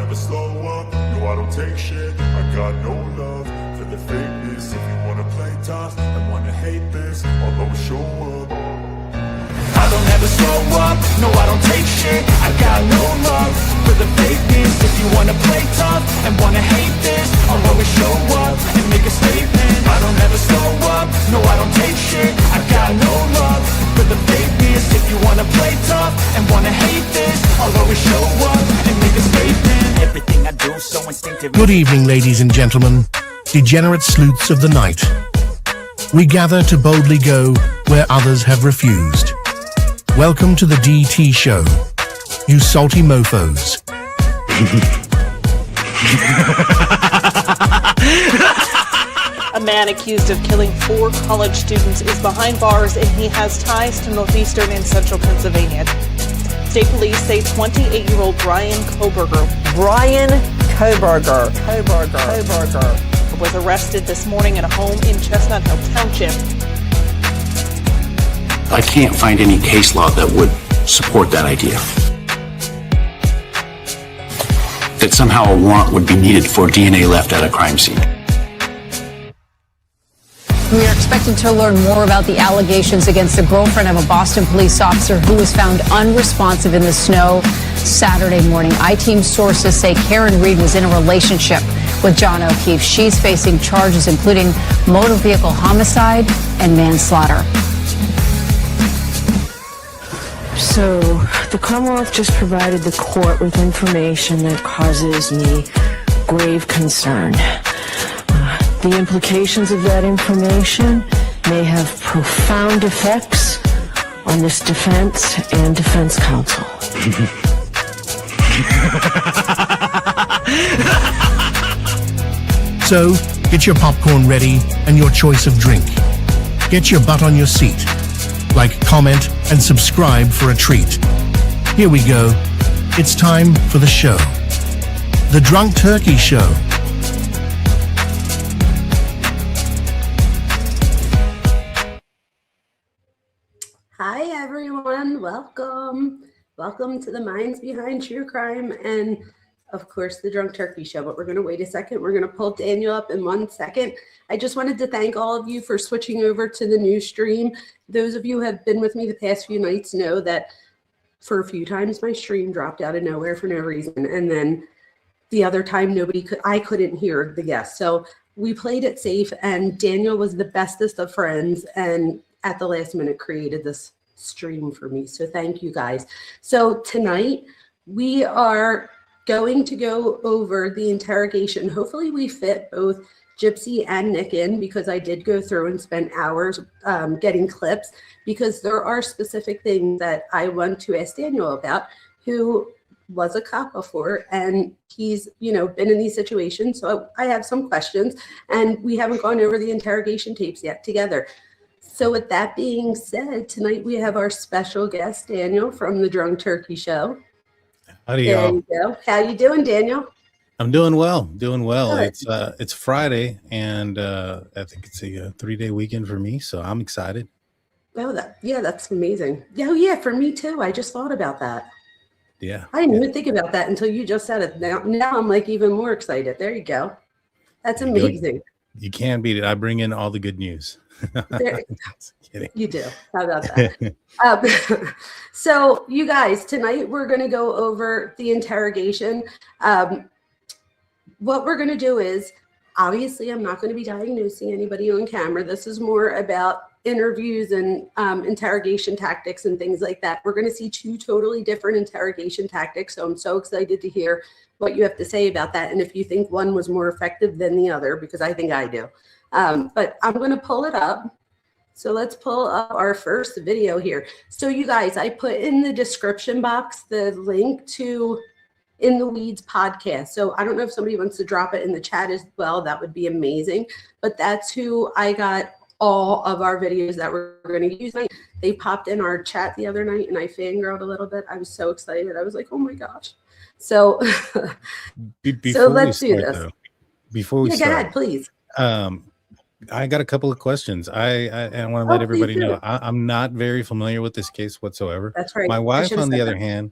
never slow up, no I don't take shit. I got no love for the fakeness. If you wanna play tough and wanna hate this, I'll always show up. I don't ever slow up, no I don't take shit. I got no love for the fakeness. If you wanna play tough and wanna hate this, I'll always show up and make a statement. I don't ever slow up, no I don't take shit. I got no love for the fakeness. If you wanna play tough and wanna hate this, I'll always show up and make a statement. Everything I do so instinctive. Good evening, ladies and gentlemen, degenerate sleuths of the night. We gather to boldly go where others have refused. Welcome to the DT show, you salty mofos. A man accused of killing 4 college students is behind bars, and he has ties to northeastern and central Pennsylvania. State police say 28-year-old Bryan Kohberger was arrested this morning at a home in Chestnut Hill Township. I can't find any case law that would support that idea. That somehow a warrant would be needed for DNA left at a crime scene. We are expecting to learn more about the allegations against the girlfriend of a Boston police officer who was found unresponsive in the snow Saturday morning. I-Team sources say Karen Reed was in a relationship with John O'Keefe. She's facing charges including motor vehicle homicide and manslaughter. So, the Commonwealth just provided the court with information that causes me grave concern. The implications of that information may have profound effects on this defense and defense counsel. So, get your popcorn ready and your choice of drink. Get your butt on your seat. Like, comment, and subscribe for a treat. Here we go. It's time for the show. The Drunk Turkey Show. Hi everyone, welcome to the Minds Behind True Crime and of course the Drunk Turkey Show. But we're going to wait a second. We're going to pull Daniel up in 1 second. I just wanted to thank all of you for switching over to the new stream. Those of you who have been with me the past few nights know that for a few times my stream dropped out of nowhere for no reason, and then the other time I couldn't hear the guests. So we played it safe, and Daniel was the bestest of friends and at the last minute created this stream for me. So thank you guys. So tonight we are going to go over the interrogation. Hopefully we fit both Gypsy and Nick in, because I did go through and spend hours getting clips, because there are specific things that I want to ask Daniel about, who was a cop before, and he's, been in these situations. So I have some questions, and we haven't gone over the interrogation tapes yet together. So with that being said, tonight we have our special guest, Daniel from the Drunk Turkey Show. Howdy, y'all. How you doing, Daniel? I'm doing well. Good. It's Friday, and I think it's a 3-day weekend for me, so I'm excited. Oh, that's amazing. Oh, yeah, for me too. I just thought about that. Yeah. I didn't even think about that until you just said it. Now I'm like even more excited. There you go. That's amazing. You can't beat it. I bring in all the good news. You do. How about that? So you guys, tonight we're going to go over the interrogation. What we're going to do is, obviously, I'm not going to be diagnosing anybody on camera. This is more about interviews and interrogation tactics and things like that. We're going to see 2 totally different interrogation tactics. So I'm so excited to hear what you have to say about that, and if you think one was more effective than the other, because I think I do. But I'm going to pull it up. So let's pull up our first video here. So you guys, I put in the description box the link to In the Weeds podcast. So I don't know if somebody wants to drop it in the chat as well. That would be amazing. But that's who I got all of our videos that we're going to use. They popped in our chat the other night, and I fangirled a little bit. I was so excited. I was like, oh my gosh. So, so let's do this. Before we start, go ahead, please. I got a couple of questions. I want to let everybody know I'm not very familiar with this case whatsoever. That's right. My wife, on the other hand,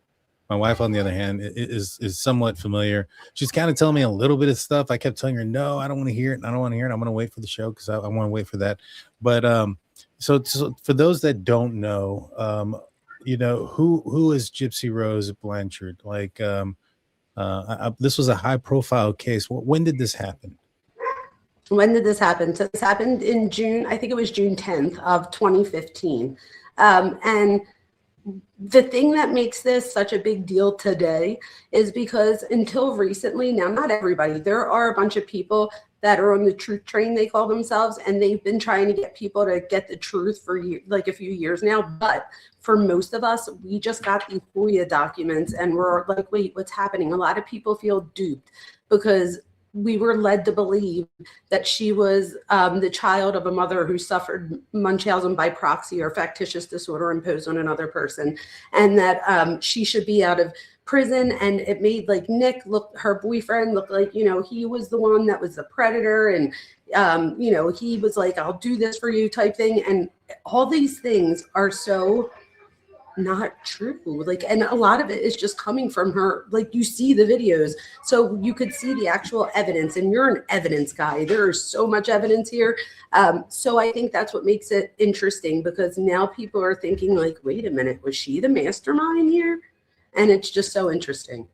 My wife, on the other hand, is somewhat familiar. She's kind of telling me a little bit of stuff. I kept telling her, no, I don't want to hear it. I don't want to hear it. I'm going to wait for the show because I want to wait for that. But so for those that don't know, who is Gypsy Rose Blanchard? Like, this was a high profile case. When did this happen? When did this happen? So this happened in June, I think it was June 10th of 2015. And the thing that makes this such a big deal today is because until recently, now not everybody, there are a bunch of people that are on the truth train, they call themselves, and they've been trying to get people to get the truth for like a few years now. But for most of us, we just got these FOIA documents and we're like, wait, what's happening? A lot of people feel duped because we were led to believe that she was the child of a mother who suffered Munchausen by proxy or factitious disorder imposed on another person, and that she should be out of prison. And it made like Nick her boyfriend look like, he was the one that was the predator. And, he was like, I'll do this for you type thing. And all these things are so not true. Like, and a lot of it is just coming from her. Like, you see the videos, so you could see the actual evidence, and you're an evidence guy. There is so much evidence here. So I think that's what makes it interesting, because now people are thinking like, wait a minute, was she the mastermind here? And it's just so interesting.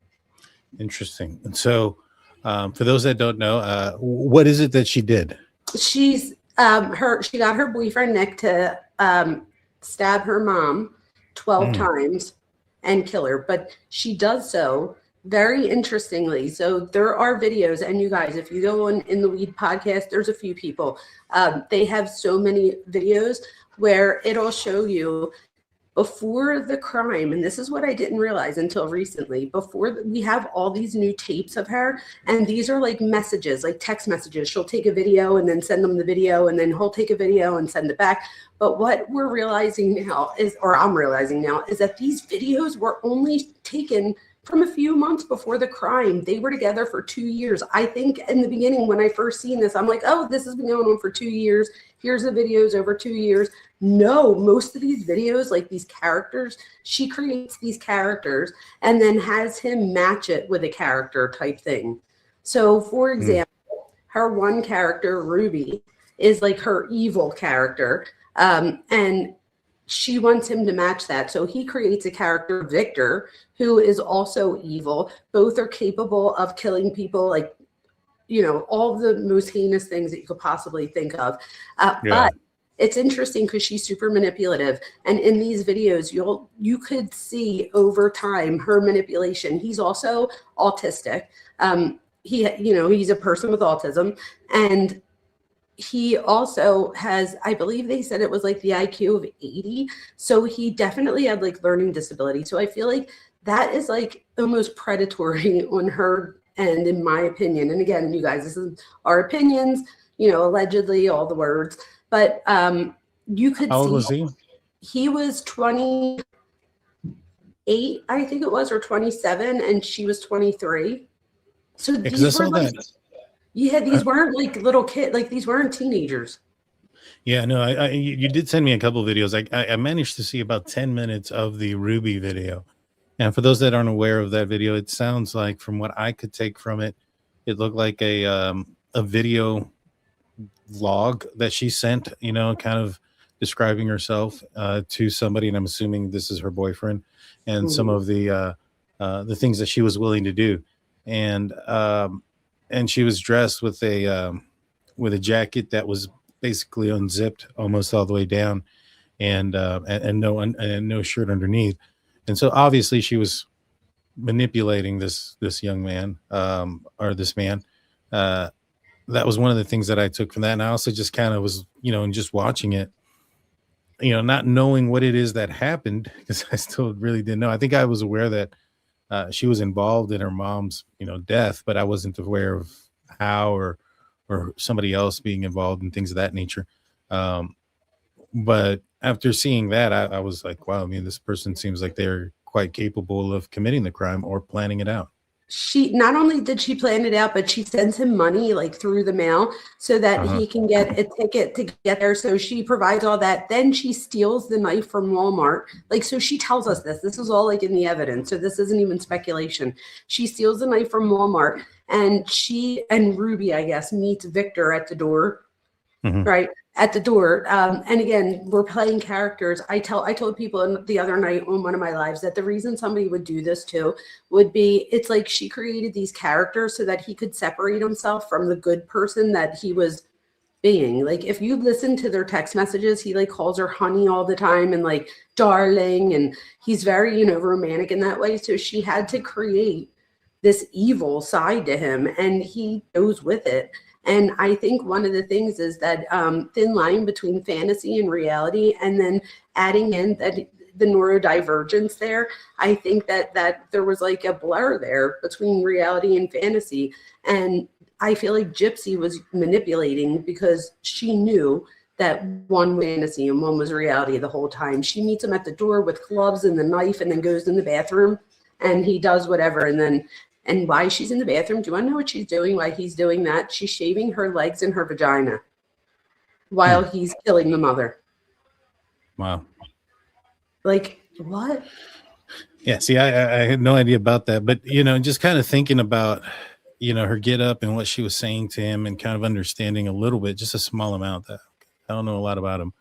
Interesting. And so for those that don't know, what is it that she did? She got her boyfriend Nick to stab her mom 12 times and kill her, but she does so very interestingly. So there are videos, and you guys, if you go on In the Weed podcast, there's a few people, they have so many videos where it'll show you before the crime. And this is what I didn't realize until recently. We have all these new tapes of her, and these are like messages, like text messages. She'll take a video and then send them the video, and then he'll take a video and send it back. But what we're realizing now is, or I'm realizing now, is that these videos were only taken from a few months before the crime. They were together for 2 years. I think in the beginning, when I first seen this, I'm like, oh, this has been going on for 2 years. Here's the videos over 2 years. No, most of these videos, like these characters, she creates these characters and then has him match it with a character type thing. So for example, her one character, Ruby, is like her evil character. And she wants him to match that. So he creates a character, Victor, who is also evil. Both are capable of killing people, like, all the most heinous things that you could possibly think of. But it's interesting because she's super manipulative. And in these videos, you could see over time her manipulation. He's also autistic. He's a person with autism. And he also has, I believe they said it was like the IQ of 80. So he definitely had like learning disability. So I feel like that is like almost predatory on her end, in my opinion. And again, you guys, this is our opinions, allegedly, all the words. But you could How old see was he? He was 28, I think it was, or 27, and she was 23. So these were like, these weren't like little kids, like these weren't teenagers. Yeah, no, you did send me a couple of videos. I managed to see about 10 minutes of the Ruby video. And for those that aren't aware of that video, it sounds like, from what I could take from it, it looked like a video log that she sent, kind of describing herself to somebody, and I'm assuming this is her boyfriend, and some of the things that she was willing to do, and she was dressed with a jacket that was basically unzipped almost all the way down, and no shirt underneath. And so obviously she was manipulating this young man, or this man. That was one of the things that I took from that. And I also just kind of was, and just watching it, not knowing what it is that happened, because I still really didn't know. I think I was aware that she was involved in her mom's, death, but I wasn't aware of how or somebody else being involved and things of that nature. But after seeing that, I was like, wow, this person seems like they're quite capable of committing the crime or planning it out. she not only did she plan it out, but she sends him money like through the mail so that he can get a ticket to get there. So she provides all that. Then she steals the knife from Walmart. Like, so she tells us this. This is all like in the evidence. So this isn't even speculation. She steals the knife from Walmart, and she and Ruby, I guess, meets Victor at the door. Right at the door. And again, we're playing characters. I told people the other night on one of my lives that the reason somebody would do this too would be, it's like she created these characters so that he could separate himself from the good person that he was being. Like, if you listen to their text messages, he like calls her honey all the time and like darling, and he's very, you know, romantic in that way. So she had to create this evil side to him, and he goes with it. And I think one of the things is that thin line between fantasy and reality, and then adding in that the neurodivergence there, I think that there was like a blur there between reality and fantasy. And I feel like Gypsy was manipulating because she knew that one was fantasy and one was reality the whole time. She meets him at the door with gloves and the knife, and then goes in the bathroom, and he does whatever. And why she's in the bathroom, do you want to know what she's doing? Why he's doing that? She's shaving her legs and her vagina while he's killing the mother. Wow. Like, what? Yeah, see, I had no idea about that. But, you know, just kind of thinking about, you know, her get up and what she was saying to him, and kind of understanding a little bit, just a small amount. That I don't know a lot about him.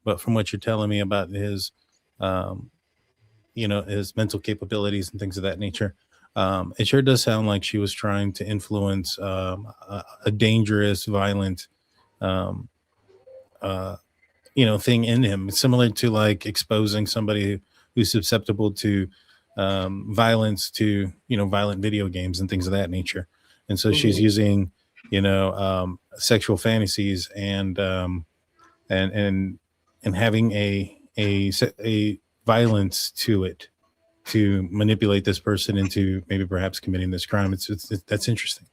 But from what you're telling me about his, you know, his mental capabilities and things of that nature, it sure does sound like she was trying to influence a dangerous, violent, you know, thing in him, similar to like exposing somebody who's susceptible to violence to, you know, violent video games and things of that nature. And so she's using, you know, sexual fantasies and having a violence to it, to manipulate this person into maybe perhaps committing this crime. It's that's interesting.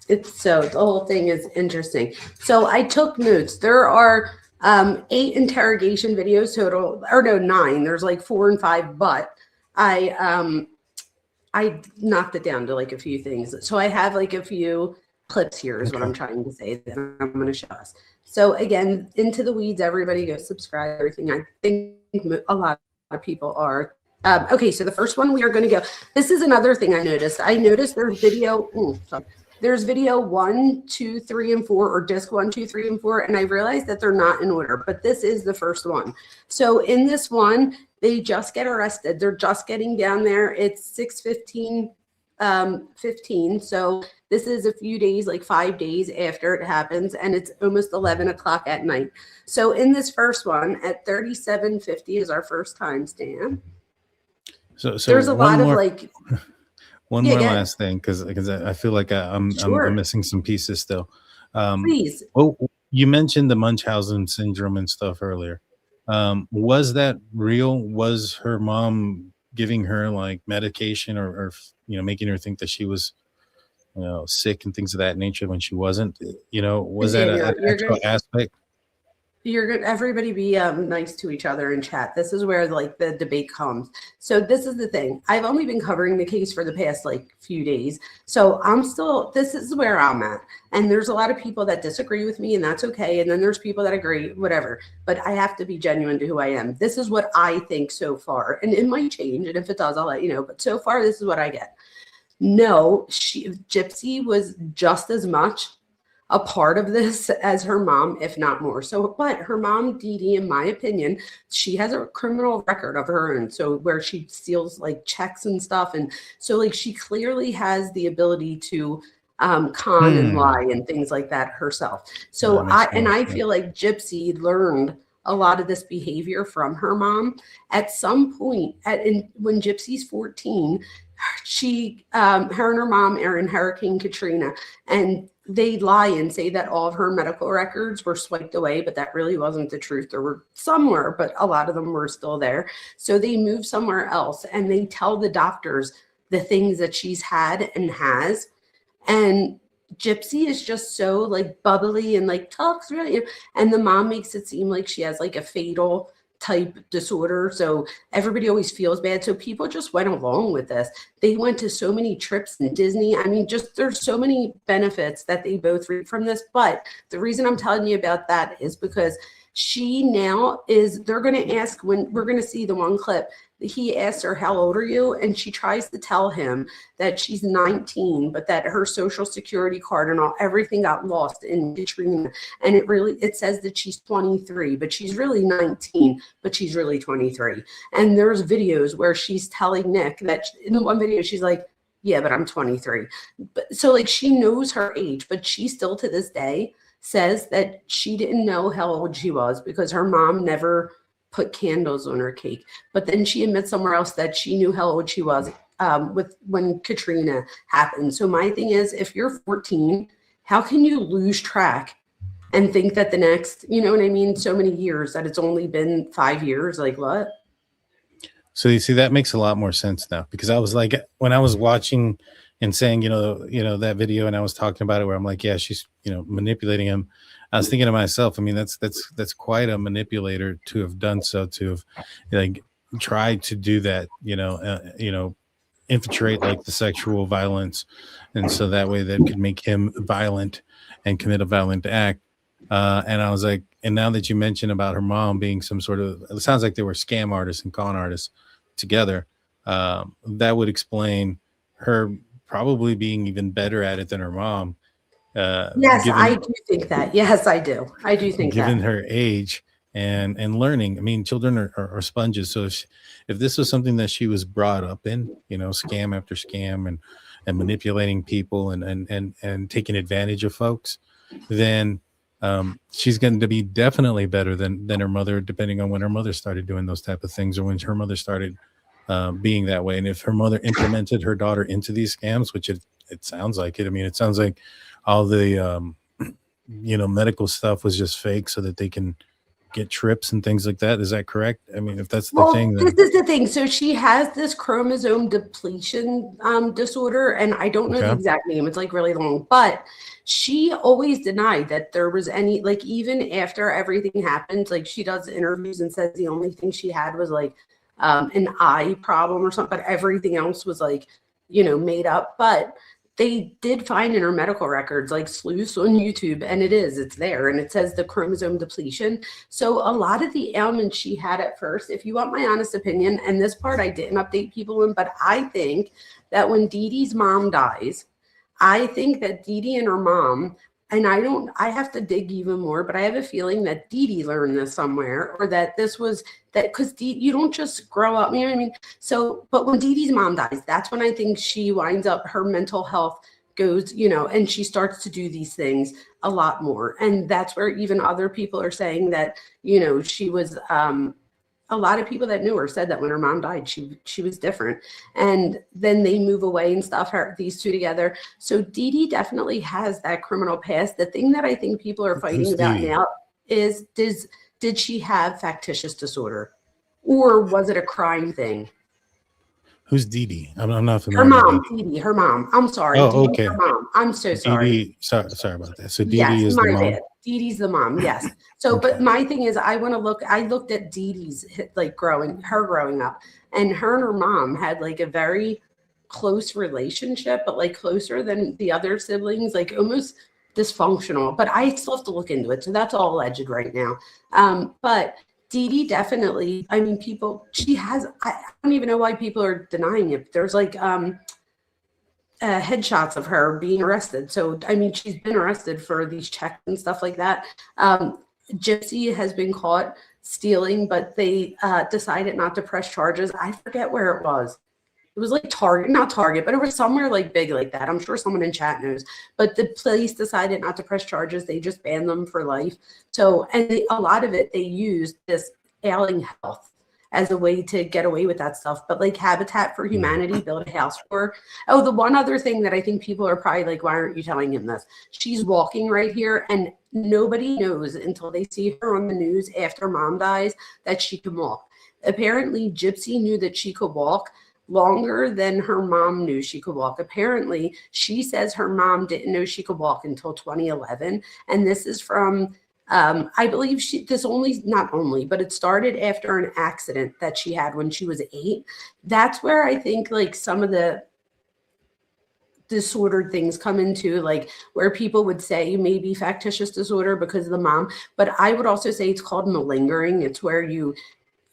The whole thing is interesting. So I took notes. There are 8 interrogation videos total, or no, 9. There's like 4 and 5, but I knocked it down to like a few things. So I have like a few clips here is what I'm trying to say that I'm going to show us. So again, Into the Weeds, everybody go subscribe, everything. I think a lot of people are. Okay, so the first one we are going to go. This is another thing I noticed. There's video. There's video 1, 2, 3, and 4, or disc 1, 2, 3, and 4, and I realized that they're not in order, but this is the first one. So in this one, they just get arrested. They're just getting down there. It's 6:15, 15. So this is a few days, like 5 days after it happens, and it's almost 11 o'clock at night. So in this first one, at 37:50 is our first timestamp. So there's a lot of like. One more last thing, because I feel like I'm missing some pieces still. Please. Oh, you mentioned the Munchausen syndrome and stuff earlier. Was that real? Was her mom giving her like medication or you know, making her think that she was, you know, sick and things of that nature when she wasn't? You know, was that an actual aspect? You're good. Everybody be nice to each other in chat. This is where like the debate comes. So this is the thing. I've only been covering the case for the past like few days. So this is where I'm at. And there's a lot of people that disagree with me, and that's okay. And then there's people that agree, whatever. But I have to be genuine to who I am. This is what I think so far. And it might change. And if it does, I'll let you know. But so far, this is what I get. No, Gypsy was just as much a part of this as her mom, if not more. So, but her mom, Dee Dee, in my opinion, she has a criminal record of her own. So where she steals like checks and stuff. And so like she clearly has the ability to con and lie and things like that herself. So I feel like Gypsy learned a lot of this behavior from her mom. At some point, when Gypsy's 14, her and her mom are in Hurricane Katrina, and they lie and say that all of her medical records were swiped away, but that really wasn't the truth. There were somewhere, but a lot of them were still there. So they move somewhere else, and they tell the doctors the things that she's had and has. And Gypsy is just so like bubbly and like talks really, and the mom makes it seem like she has like a fatal type disorder. So everybody always feels bad. So people just went along with this. They went to so many trips in Disney. I mean, just there's so many benefits that they both reap from this. But the reason I'm telling you about that is because she now is, they're going to ask, when we're going to see the one clip, he asks her, how old are you? And she tries to tell him that she's 19, but that her social security card and everything got lost in Katrina. And it says that she's 23, but she's really 19, but she's really 23. And there's videos where she's telling Nick that in the one video, she's like, yeah, but I'm 23. But so like she knows her age, but she still to this day says that she didn't know how old she was because her mom never put candles on her cake. But then she admits somewhere else that she knew how old she was when Katrina happened. So my thing is, if you're 14, how can you lose track and think that the next, you know what I mean, so many years, that it's only been 5 years? Like what? So you see, that makes a lot more sense now, because I was like, when I was watching and saying, you know, that video, and I was talking about it where I'm like, yeah, she's, manipulating him. I was thinking to myself, I mean, that's quite a manipulator to have done so, to have like tried to do that, infiltrate like the sexual violence. And so that way that could make him violent and commit a violent act. And I was like, and now that you mentioned about her mom being some sort of, it sounds like they were scam artists and con artists together. That would explain her probably being even better at it than her mom. Yes, I do think that. Yes, I do. I do think given her age and learning. I mean, children are sponges. So if this was something that she was brought up in, scam after scam and manipulating people and taking advantage of folks, then she's going to be definitely better than her mother, depending on when her mother started doing those type of things, or when her mother started being that way. And if her mother implemented her daughter into these scams, which it sounds like it. I mean, it sounds like all the medical stuff was just fake so that they can get trips and things like that. Is that correct? I mean, if that's the thing, then... This is the thing. So she has this chromosome depletion disorder, and I don't know the exact name. It's like really long, but she always denied that there was any, like, even after everything happened, like she does interviews and says the only thing she had was like an eye problem or something, but everything else was like, made up. But they did find in her medical records, like sleuths on YouTube, and it's there, and it says the chromosome depletion. So a lot of the ailments she had at first, if you want my honest opinion, and this part I didn't update people in, but I think that when Dee Dee's mom dies, I think that Dee Dee and her mom, and I have to dig even more, but I have a feeling that Dee Dee learned this somewhere, or that this was that, because you don't just grow up, you know what I mean? So, but when Dee Dee's mom dies, that's when I think she winds up, her mental health goes, and she starts to do these things a lot more. And that's where even other people are saying that, she was, a lot of people that knew her said that when her mom died, she was different. And then they move away and stuff, these two together. So Dee Dee definitely has that criminal past. The thing that I think people are fighting about now is, did she have factitious disorder, or was it a crime thing? Who's Dee Dee? I'm not familiar. Her mom, Dee Dee, her mom. I'm sorry. Oh, Dee Dee, okay. her mom. I'm so sorry. Dee Dee, sorry about that. So Dee Dee is the mom. Dee Dee's the mom, yes. So, but my thing is, I looked at Dee Dee's, like, growing up, and her mom had like a very close relationship, but like closer than the other siblings, like almost dysfunctional. But I still have to look into it. So that's all alleged right now. But Dee Dee definitely, I mean, I don't even know why people are denying it. There's like, headshots of her being arrested. So, I mean, she's been arrested for these checks and stuff like that. Gypsy has been caught stealing, but they decided not to press charges. I forget where it was. It was like not Target, but it was somewhere like big like that. I'm sure someone in chat knows. But the police decided not to press charges. They just banned them for life. So, and a lot of it, they used this ailing health as a way to get away with that stuff. But like Habitat for Humanity built a house for her. Oh, the one other thing that I think people are probably like, why aren't you telling him this? She's walking right here, and nobody knows until they see her on the news after mom dies that she can walk. Apparently, Gypsy knew that she could walk longer than her mom knew she could walk. Apparently, she says her mom didn't know she could walk until 2011. And this is from I believe but it started after an accident that she had when she was 8. That's where I think like some of the disordered things come into, like where people would say maybe factitious disorder because of the mom, but I would also say it's called malingering. It's where you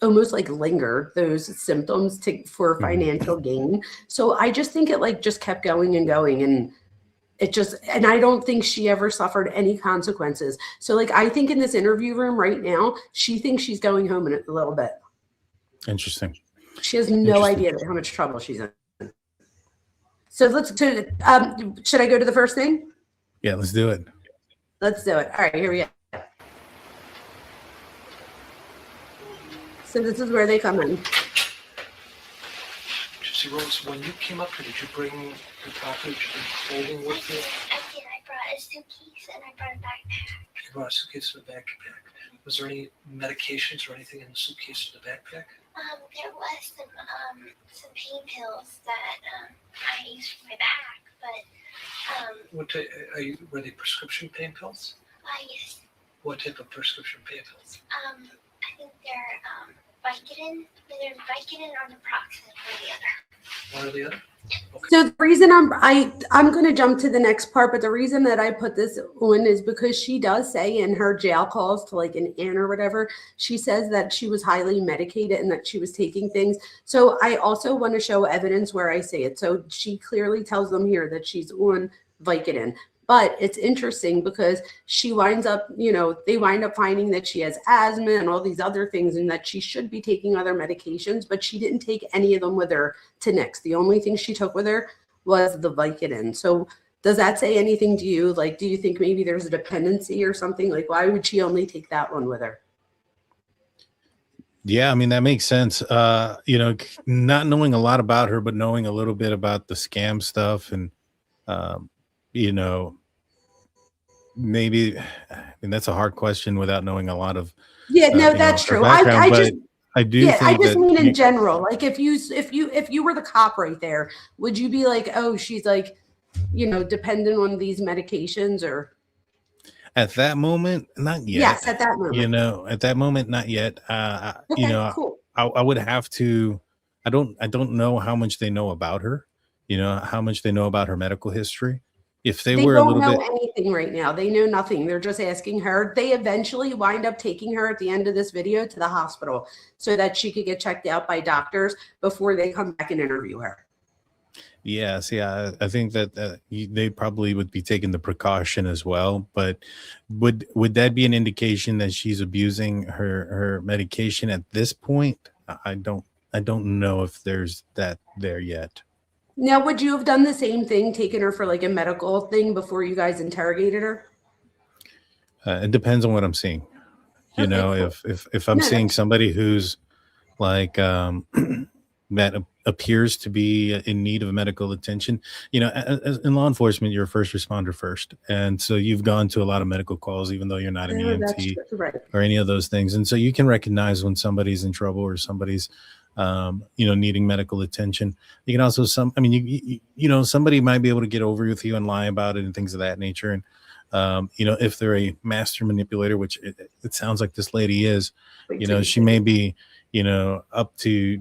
almost like linger those symptoms for financial gain. So I just think it like just kept going and going, and and I don't think she ever suffered any consequences. So like I think in this interview room right now, she thinks she's going home in a little bit. Interesting. She has no idea how much trouble she's in. So should I go to the first thing? Yeah, let's do it. Let's do it. All right, here we go. So this is where they come in. Gypsy Rose, when you came up here, did you bring your package and clothing with you? I did. I brought a suitcase and I brought a backpack. You brought a suitcase and a backpack. Was there any medications or anything in the suitcase or the backpack? There was some pain pills that I used for my back, but were they prescription pain pills? yes. What type of prescription pain pills? I think they're Vicodin, either Vicodin or naproxen, or the other. One or the other? Okay. So the reason I'm going to jump to the next part, but the reason that I put this on is because she does say in her jail calls to like an aunt or whatever, she says that she was highly medicated and that she was taking things. So I also want to show evidence where I say it. So she clearly tells them here that she's on Vicodin. But it's interesting because she winds up, they wind up finding that she has asthma and all these other things and that she should be taking other medications, but she didn't take any of them with her to Nick's. The only thing she took with her was the Vicodin. So does that say anything to you? Like, do you think maybe there's a dependency or something? Like, why would she only take that one with her? Yeah, I mean, that makes sense. Not knowing a lot about her, but knowing a little bit about the scam stuff and, maybe, I mean, that's a hard question without knowing a lot of. That's true. I just mean in general, like if you were the cop right there, would you be like, oh, she's like, dependent on these medications? Or at that moment, not yet. Yes, at that moment. At that moment, not yet. Cool. I would have to. I don't know how much they know about her. How much they know about her medical history. If they were don't know anything right now. They know nothing. They're just asking her. They eventually wind up taking her at the end of this video to the hospital so that she could get checked out by doctors before they come back and interview her. Yes, yeah. I think that they probably would be taking the precaution as well. But would that be an indication that she's abusing her medication at this point? I don't know if there's that there yet. Now, would you have done the same thing, taken her for like a medical thing before you guys interrogated her? It depends on what I'm seeing. If I'm seeing somebody who's like that appears to be in need of medical attention, as in law enforcement, you're a first responder first, and so you've gone to a lot of medical calls, even though you're not an EMT or any of those things, and so you can recognize when somebody's in trouble or somebody's needing medical attention. You can also somebody might be able to get over with you and lie about it and things of that nature. And, if they're a master manipulator, which it sounds like this lady is, she may be, up to,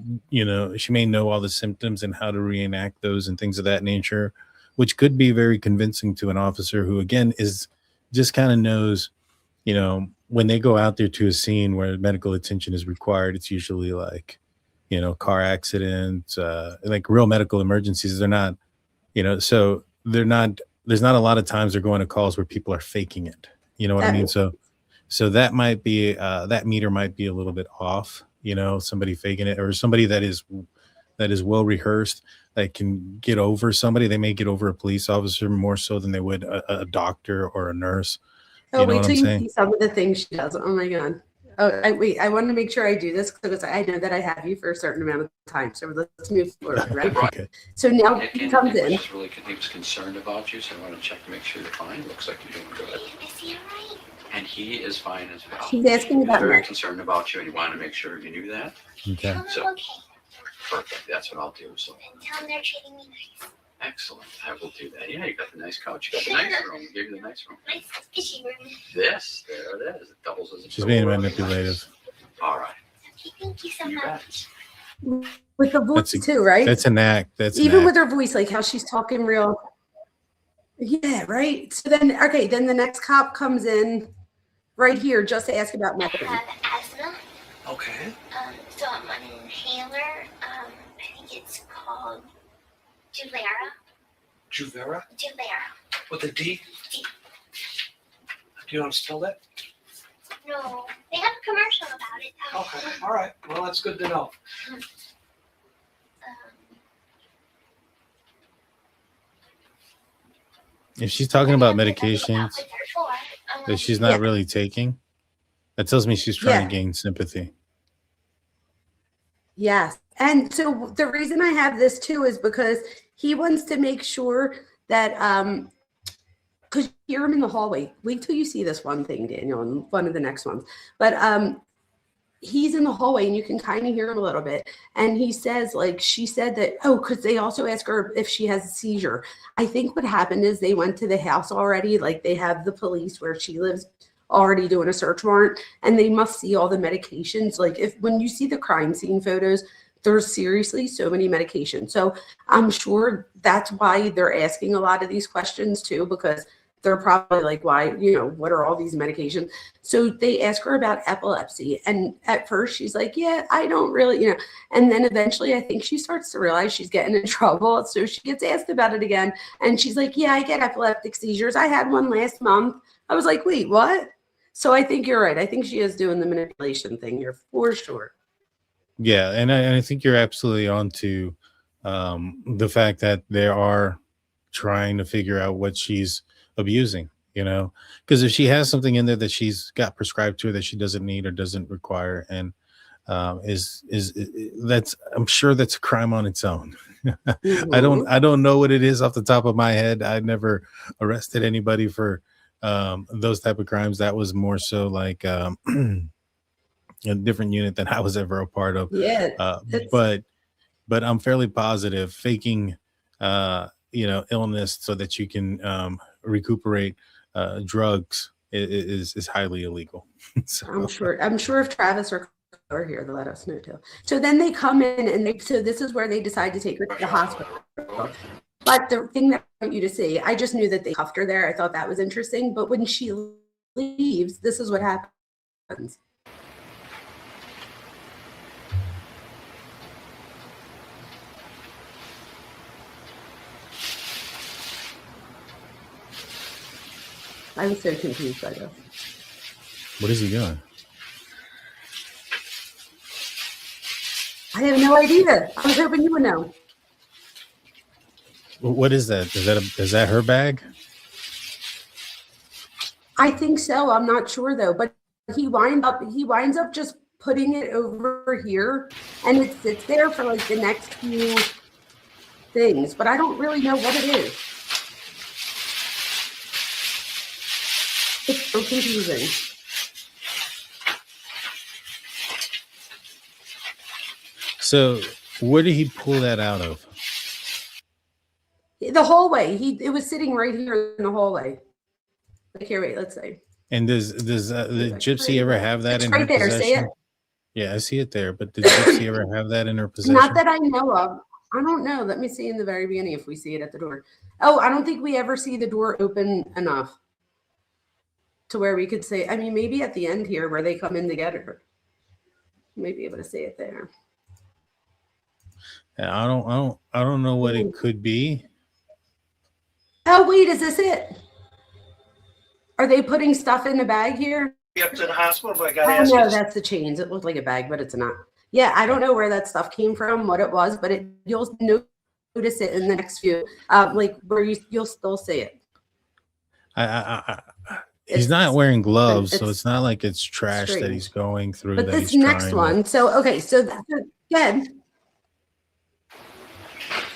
she may know all the symptoms and how to reenact those and things of that nature, which could be very convincing to an officer who, again, is just kind of knows, when they go out there to a scene where medical attention is required, it's usually like, car accidents, like real medical emergencies. They're not, so they're not, there's not a lot of times they're going to calls where people are faking it. You know what I mean? So that might be, that meter might be a little bit off, somebody faking it, or somebody that is well rehearsed, that can get over somebody. They may get over a police officer more so than they would a doctor or a nurse. Oh, wait till you see some of the things she does. Oh my God. Oh, I wanted to make sure I do this because I know that I have you for a certain amount of time. So let's move forward, right? Okay. So now he comes in. He was concerned about you, so I want to check to make sure you're fine. Looks like you're doing good. Is he all right? And he is fine as well. He's asking about He's very me. concerned about you, and he wanted to make sure you knew that. Okay. Tell him So- I'm okay. Perfect. That's what I'll do. So And tell him they're treating me nice. Excellent. I will do that. Yeah, you got the nice couch. You got the nice room. Give you the nice room. Nice fishy room. This, there it is. It doubles as a She's being door. manipulative. All right. Okay, thank you so You bet. much. With the voice too, right? That's an act. That's an Even act. with her voice, like how she's talking real. Yeah, right. So then, okay, then the next cop comes in right here just to ask about I nothing. have asthma. Okay. So I'm on an inhaler. I think it's called Juvera. Juvera Juvera. with a D. D. Do you want to spell that? No, they have a commercial about it. Okay. All right. Well, that's good to know. Um, If she's talking about I think I medications got with her for, that she's not Yeah. really taking, that tells me she's trying Yeah. to gain sympathy. Yes. And so the reason I have this too is because he wants to make sure that because you hear him in the hallway. Wait till you see this one thing, Daniel, and one of the next ones. But he's in the hallway and you can kind of hear him a little bit. And he says, like, she said that, oh, because they also ask her if she has a seizure. I think what happened is they went to the house already, like they have the police where she lives already doing a search warrant, and they must see all the medications. Like if when you see the crime scene photos, there's seriously so many medications. So I'm sure that's why they're asking a lot of these questions too, because they're probably like, why, what are all these medications? So they ask her about epilepsy. And at first she's like, yeah, I don't really, and then eventually I think she starts to realize she's getting in trouble. So she gets asked about it again. And she's like, yeah, I get epileptic seizures. I had one last month. I was like, wait, what? So I think you're right. I think she is doing the manipulation thing here for sure. Yeah, and I think you're absolutely on to the fact that they are trying to figure out what she's abusing, because if she has something in there that she's got prescribed to her that she doesn't need or doesn't require, and is that's, I'm sure that's a crime on its own. I don't know what it is off the top of my head. I never arrested anybody for those type of crimes. That was more so like a different unit than I was ever a part of. Yeah. But I'm fairly positive faking illness so that you can recuperate drugs is highly illegal. So I'm sure if Travis or Claire are here, they'll let us know too. So then they come in and so this is where they decide to take her to the hospital. But the thing that I want you to see, I just knew that they cuffed her there. I thought that was interesting. But when she leaves, this is what happens. I'm so confused by this. what is he doing? I have no idea. I was hoping you would know. What is that? Is that her bag? I think so. I'm not sure though. But he winds up just putting it over here, and it sits there for like the next few things. But I don't really know what it is. It's so confusing. So where did he pull that out of? The hallway. It was sitting right here in the hallway. Like here, wait, let's see. And does the Gypsy ever have that It's in right her there. possession? See it? Yeah, I see it there. But did Gypsy ever have that in her possession? Not that I know of. I don't know. Let me see in the very beginning if we see it at the door. Oh, I don't think we ever see the door open enough to where we could say, I mean, maybe at the end here where they come in to get her. You might be able to see it there. Yeah, I don't know what it could be. Oh, wait, is this it? Are they putting stuff in the bag here? Up to the hospital, but I got to Oh, ask no, you. that's the chains. It looked like a bag, but it's not. Yeah, I don't know where that stuff came from, what it was, but you'll notice it in the next few, like where you'll still see it. He's not wearing gloves, so it's it's not like it's trash that he's strange. going through. But that this he's next trying one, so okay, so again,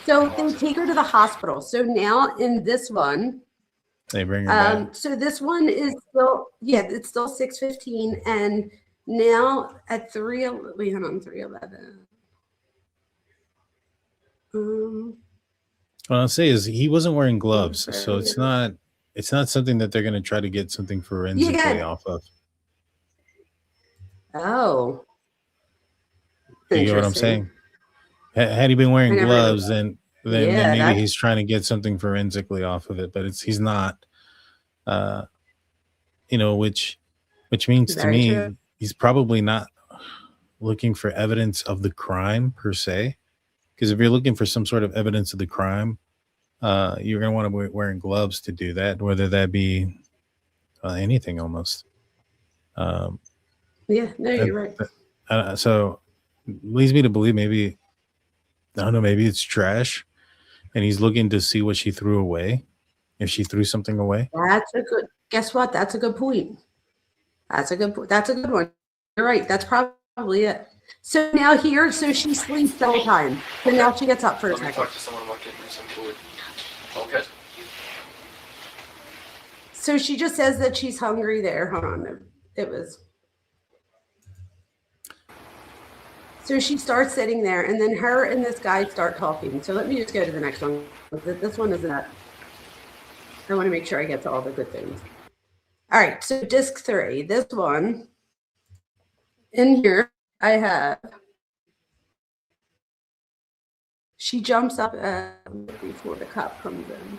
so they take her to the hospital. So now in this one, they bring her back. so this one is still, it's still 6:15, and now at 3:11. What I'll say is he wasn't wearing gloves, so it's not something that they're going to try to get something forensically off of. Oh, You get what I'm saying? Had he been wearing gloves, then maybe he's trying to get something forensically off of it, but he's not. Which means to me he's probably not looking for evidence of the crime per se. Because if you're looking for some sort of evidence of the crime, you're going to want to be wearing gloves to do that, whether that be anything almost. No, you're right. So leads me to believe maybe, I don't know, maybe it's trash and he's looking to see what she threw away. If she threw something away. Guess what? That's a good point. That's a good one. You're right. That's probably it. So now so she sleeps the whole time. So now she gets up for a second. Talk to someone about getting some food. Okay. So she just says that she's hungry there. Hold on. So she starts sitting there, and then her and this guy start talking. So let me just go to the next one. This one is that. I want to make sure I get to all the good things. All right, so disc 3. This one, in here, I have, she jumps up before the cop comes in.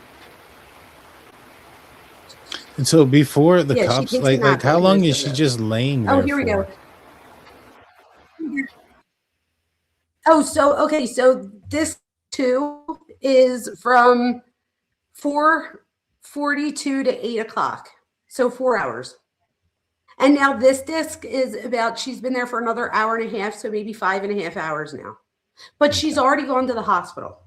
And so before the cops, like how long is she just laying there? Oh, here we go. Oh, so this 2 is from 4:42 to 8 o'clock. So 4 hours. And now this disc is she's been there for another hour and a half, so maybe 5.5 hours now. But she's already gone to the hospital.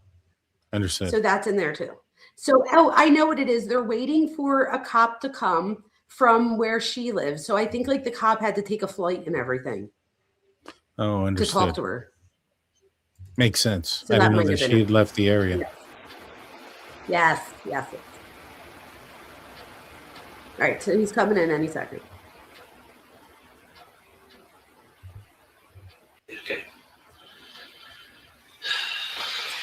Understood. So that's in there too. So, I know what it is. They're waiting for a cop to come from where she lives. So I think like the cop had to take a flight and everything. Oh, understood. To talk to her. Makes sense. So I didn't know that she had left the area. Yes. All right, so he's coming in any second. Okay.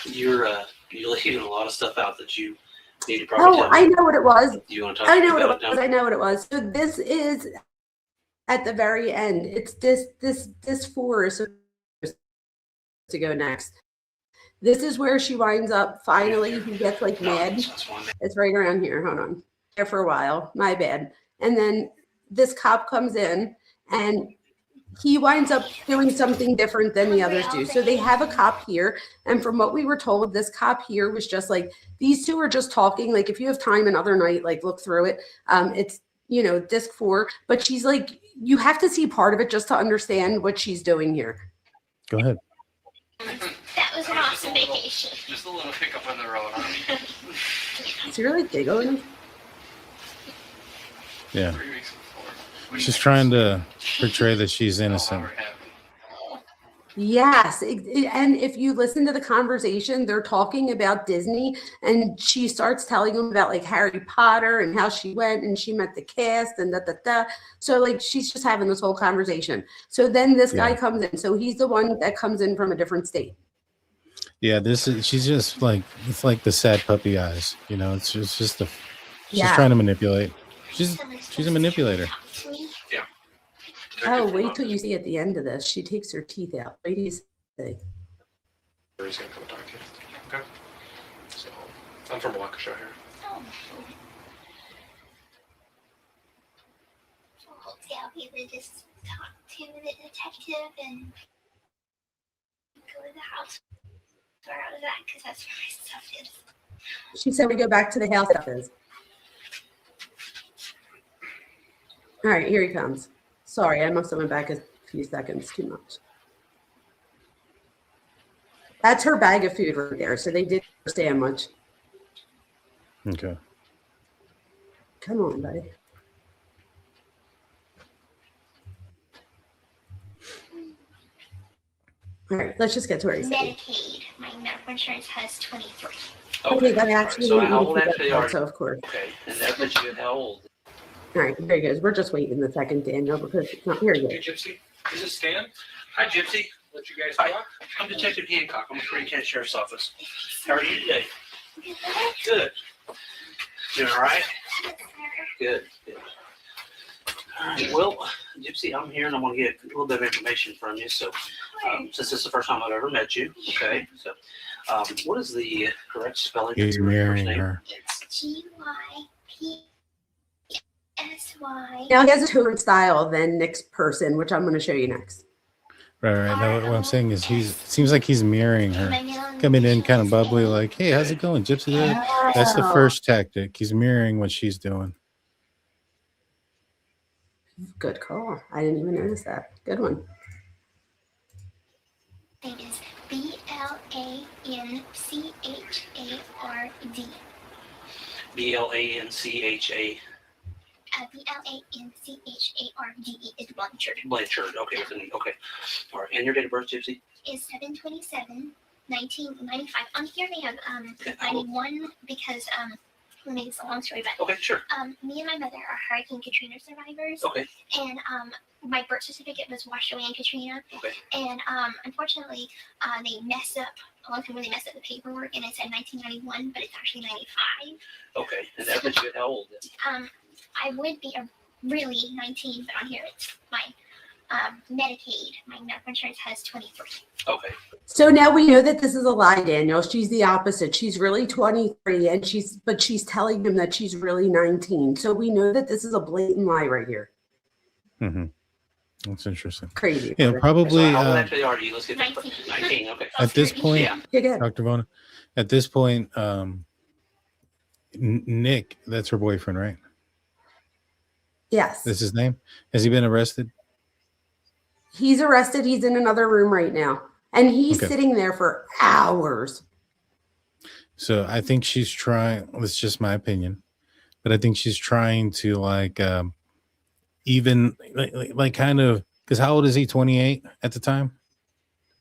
You're leaving a lot of stuff out that you need to probably tell me. I know what it was. Do you want to talk about it now? I know what it was. So this is at the very end. It's this 4 is supposed to go next. This is where she winds up. Finally, he gets like mad. It's right around here. Hold on. There for a while. My bad. And then this cop comes in and he winds up doing something different than the others do. So they have a cop here. And from what we were told, this cop here was just like, these two are just talking. Like if you have time another night, like look through it. It's, disc 4, but she's like, you have to see part of it just to understand what she's doing here. Go ahead. That was an awesome vacation. Just a little hiccup on the road, huh? Is he really giggling? Yeah. She's trying to portray that she's innocent. Yes. And if you listen to the conversation, they're talking about Disney and she starts telling them about like Harry Potter and how she went and she met the cast and da. So like she's just having this whole conversation. So then this guy comes in. So he's the one that comes in from a different state. Yeah, she's just like, it's like the sad puppy eyes, it's just she's trying to manipulate. She's a manipulator. Yeah. Oh, wait till you see at the end of this. She takes her teeth out. What do you say? He's gonna come talk to you. Okay. So I'm from Waukesha here. Oh. Yeah, we would just talk to the detective and go to the house where I was at because that's where my stuff is. She said we go back to the house stuff is. All right, here he comes. Sorry, I must have went back a few seconds too much. That's her bag of food right there. So they didn't understand much. Okay. Come on, buddy. All right, let's just get to where he's Medicaid. My medical insurance has 23. Okay, that actually. So how old actually are you? So of course. Okay, and that puts you at how old? All right, there he goes. We're just waiting a second, Daniel, because it's not here Hey, yet. Gypsy. Is it Stan? Hi, Gypsy. Let you guys Hi. talk? I'm Detective Hancock. I'm with Green County Sheriff's Office. How are you today? Good. Doing all right? Good. Good. All right. Well, Gypsy, I'm here and I want to get a little bit of information from you. So, since this is the first time I've ever met you, okay? So, what is the correct spelling? He's of your marrying first name? her. It's GYPSY. Now he has a different style than Nick's person, which I'm going to show you next. Right. No, what I'm saying is it seems like he's mirroring her. Coming in kind of bubbly, like, hey, how's it going, Gypsy? That's the first tactic. He's mirroring what she's doing. Good call. I didn't even notice that. Good one. Name is BLANCHARD. BLANCHA. BLANCHARD is Blanchard. Blanchard. Okay. Okay. All right. And your date of birth, Gypsy? Is 7/27/1995. On here they have 91 because let me make this a long story, but okay, sure. Me and my mother are Hurricane Katrina survivors. Okay. And my birth certificate was washed away in Katrina. Okay. And unfortunately, they messed up a long time when they messed up the paperwork, and it said 1991, but it's actually 95. Okay. And that puts you at how old then? I would be really 19, but on here it's my Medicaid. My medical insurance has 23. Okay. So now we know that this is a lie, Daniel. She's the opposite. She's really 23, and she's telling him that she's really 19. So we know that this is a blatant lie right here. Mm-hmm. That's interesting. Crazy. Yeah, probably. So how old actually are you? Let's get 19. Okay. At this point, yeah. Dr. Vona, at this point, Nick, that's her boyfriend, right? Yes. That's his name. Has he been arrested? He's arrested. He's in another room right now. And he's sitting there for hours. So I think she's trying, that's just my opinion, but I think she's trying to even kind of, because how old is he? 28 at the time?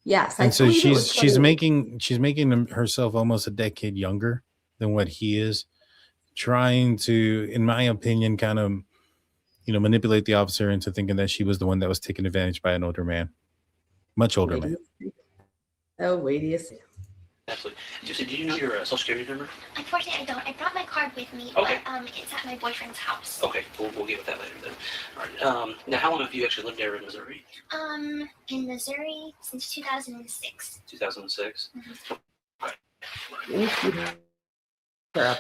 Yes. And so she's making herself almost a decade younger than what he is, trying to, in my opinion, kind of, manipulate the officer into thinking that she was the one that was taken advantage by an older man, much older man. Oh, wait, do you see? Absolutely. Gypsy, do you know your social security number? Unfortunately, I don't. I brought my card with me, okay. But it's at my boyfriend's house. Okay, we'll get with that later then. All right. Now, how long have you actually lived there in Missouri? In Missouri since 2006. 2006. Mm-hmm.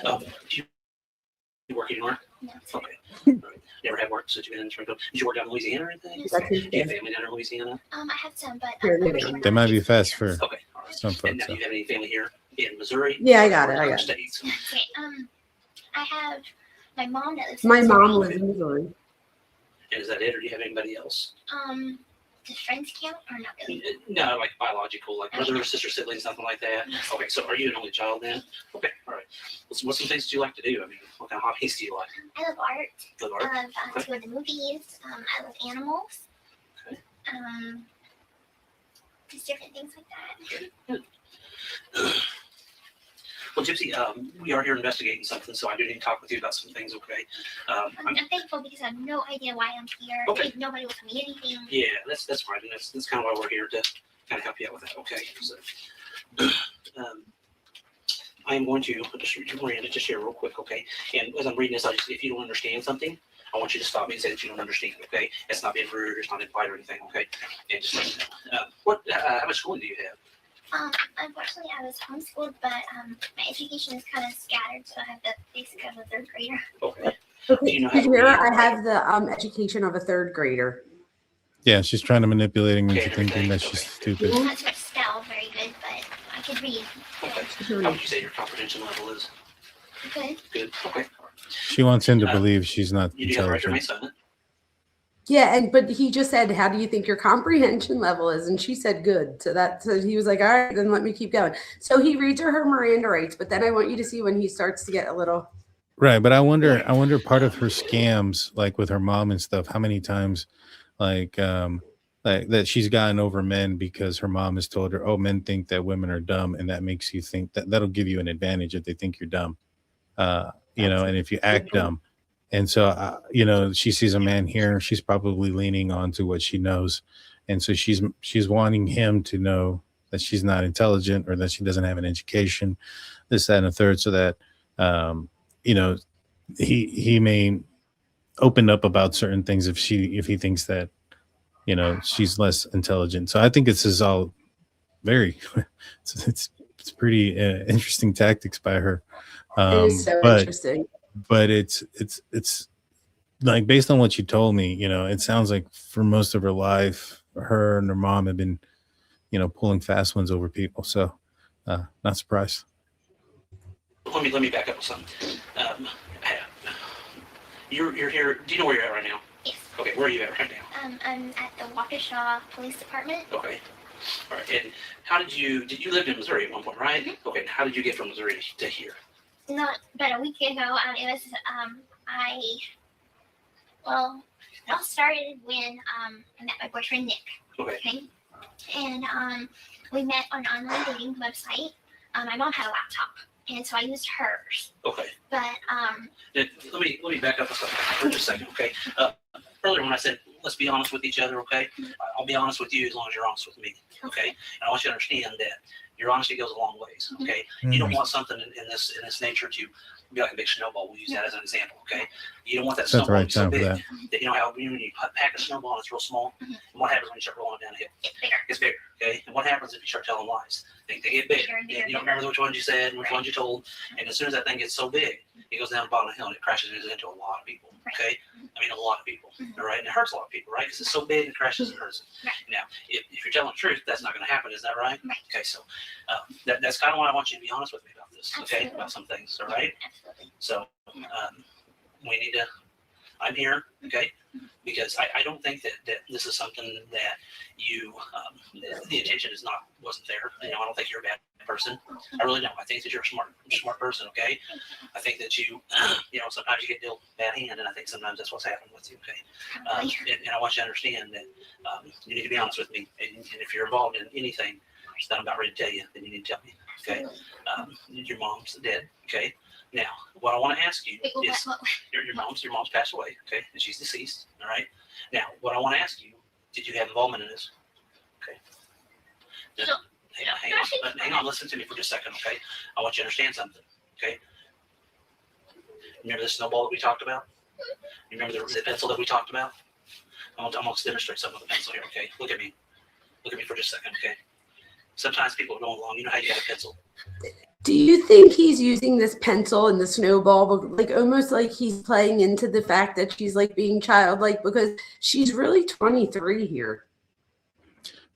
Okay. Do you work anywhere? No. Okay. Right. Never had work since you've been in Toronto. Did you work down in Louisiana or anything? Yes, Do you have family down in Louisiana? I have some, but They might be fast for okay. All right. some folks. And now, do you have any family here in Missouri? Yeah, I got it. States? Okay. I have my mom that lives. My mom lives in Missouri. And is that it, or do you have anybody else? Does friends count or not really? No, like biological, like brother or sister, siblings, something like that. Yes. Okay, so are you an only child then? Okay, all right. What's some things that you like to do? I mean, what kind of hobbies do you like? I love art. Love art? I love to go to the movies. I love animals. Okay. Just different things like that. Good. Well, Gypsy, we are here investigating something, so I do need to talk with you about some things, okay? I'm thankful because I have no idea why I'm here. Okay. Nobody will tell me anything. Yeah, that's right, and that's kind of why we're here to kind of help you out with that, okay? So, I am going to just share real quick, okay? And as I'm reading this, if you don't understand something, I want you to stop me and say that you don't understand, okay? It's not being rude, it's not implied or anything, okay? And just let me know. How much schooling do you have? Unfortunately, I was homeschooled, but my education is kind of scattered, so I have the basic of a third grader. Okay. Okay, You know how to here read, I have the education of a third grader. Yeah, she's trying to manipulate him into Okay, thinking that okay. she's stupid. I'm not spell very good, but I could read. Okay. How would you say your comprehension level is? Good. Good. Okay. All right. She wants him to believe she's not You do have the right to remain intelligent. silent. Yeah, but he just said, "How do you think your comprehension level is?" And she said, "Good." So he was like, "All right, then let me keep going." So he reads her Miranda rights, but then I want you to see when he starts to get a little. Right, but I wonder part of her scams, like with her mom and stuff, how many times like that she's gotten over men because her mom has told her, "Oh, men think that women are dumb," and that makes you think that'll give you an advantage if they think you're dumb. And if you act dumb. And so, she sees a man here, she's probably leaning on to what she knows. And so she's wanting him to know that she's not intelligent or that she doesn't have an education. this, that, and a third, so that you know, he may open up about certain things if he thinks that, you know, she's less intelligent. So I think this is all very it's pretty interesting tactics by her. It is so But interesting. it's like, based on what you told me, you know, it sounds like for most of her life, her and her mom have been, you know, pulling fast ones over people. So not surprised. Let me back up with something. You're here. Do you know where you're at right now? Yes. Okay, where are you at right now? I'm at the Waukesha Police Department. Okay. All right. And how did you live in Missouri at one point, right? Mm-hmm. Okay. How did you get from Missouri to here? Not about a week ago. It was it all started when I met my boyfriend Nick. Okay. And we met on an online dating website. My mom had a laptop, and so I used hers. Okay. But Let me back up a second for just a second, okay? Earlier when I said let's be honest with each other, okay? I'll be honest with you as long as you're honest with me, okay? And I want you to understand that your honesty goes a long ways, okay? You don't want something in this nature to be like a big snowball. We'll use that as an example, okay? You don't want that That's the snowball right to be so time for big that. that, you know how when you pack a snowball and it's real small, and what happens when you start rolling down a hill? It's bigger, okay? And what happens if you start telling lies? They get bigger. And you don't remember which ones you said and which ones you told. And as soon as that thing gets so big, it goes down the bottom of the hill and it crashes into a lot of people, okay? I mean, a lot of people, all right? And it hurts a lot of people, right? Because it's so big, it crashes and hurts. Now, if you're telling the truth, that's not going to happen. Is that right? Okay, so that's kind of why I want you to be honest with me about this, okay? About some things, all right? Absolutely. So we need to, I'm here, okay? Because I don't think that this is something that you, the intention wasn't there. You know, I don't think you're a bad person. I really don't. I think that you're a smart person, okay? I think that you, you know, sometimes you get dealt bad hand, and I think sometimes that's what's happened with you, okay? And I want you to understand that you need to be honest with me. And if you're involved in anything that I'm about ready to tell you, then you need to tell me, okay? Your mom's dead, okay? Now, what I want to ask you is, your mom's passed away, okay, and she's deceased, all right? Now, what I want to ask you, did you have involvement in this? Okay. Hang on, listen to me for just a second, okay? I want you to understand something, okay? Remember the snowball that we talked about? You remember the pencil that we talked about? I'm going to demonstrate something with the pencil here, okay? Look at me. Look at me for just a second, okay? Sometimes people are going along, you know how you have a pencil. Do you think he's using this pencil and the snowball, like almost like he's playing into the fact that she's like being childlike, because she's really 23 here?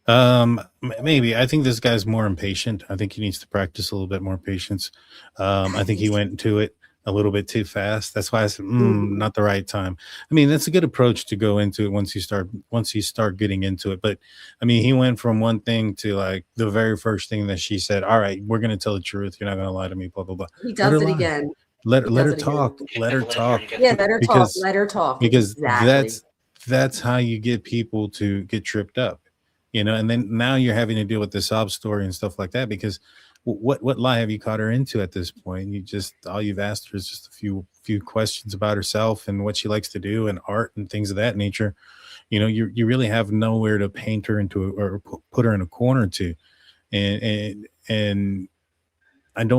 Maybe. I think this guy's more impatient. I think he needs to practice a little bit more patience. I think he went into it a little bit too fast. That's why I said, not the right time. I mean, that's a good approach to go into it once you start getting into it. But I mean, he went from one thing to like the very first thing that she said, all right, we're going to tell the truth. You're not going to lie to me, blah, blah, blah. He does it again. Let her talk. Let her talk. Yeah, let her talk. Let her talk. Because exactly. that's how you get people to get tripped up, you know. And then now you're having to deal with the sob story and stuff like that, because what lie have you caught her into at this point? All you've asked her is just a few questions about herself and what she likes to do and art and things of that nature. You know, you really have nowhere to paint her into or put her in a corner to. And I'm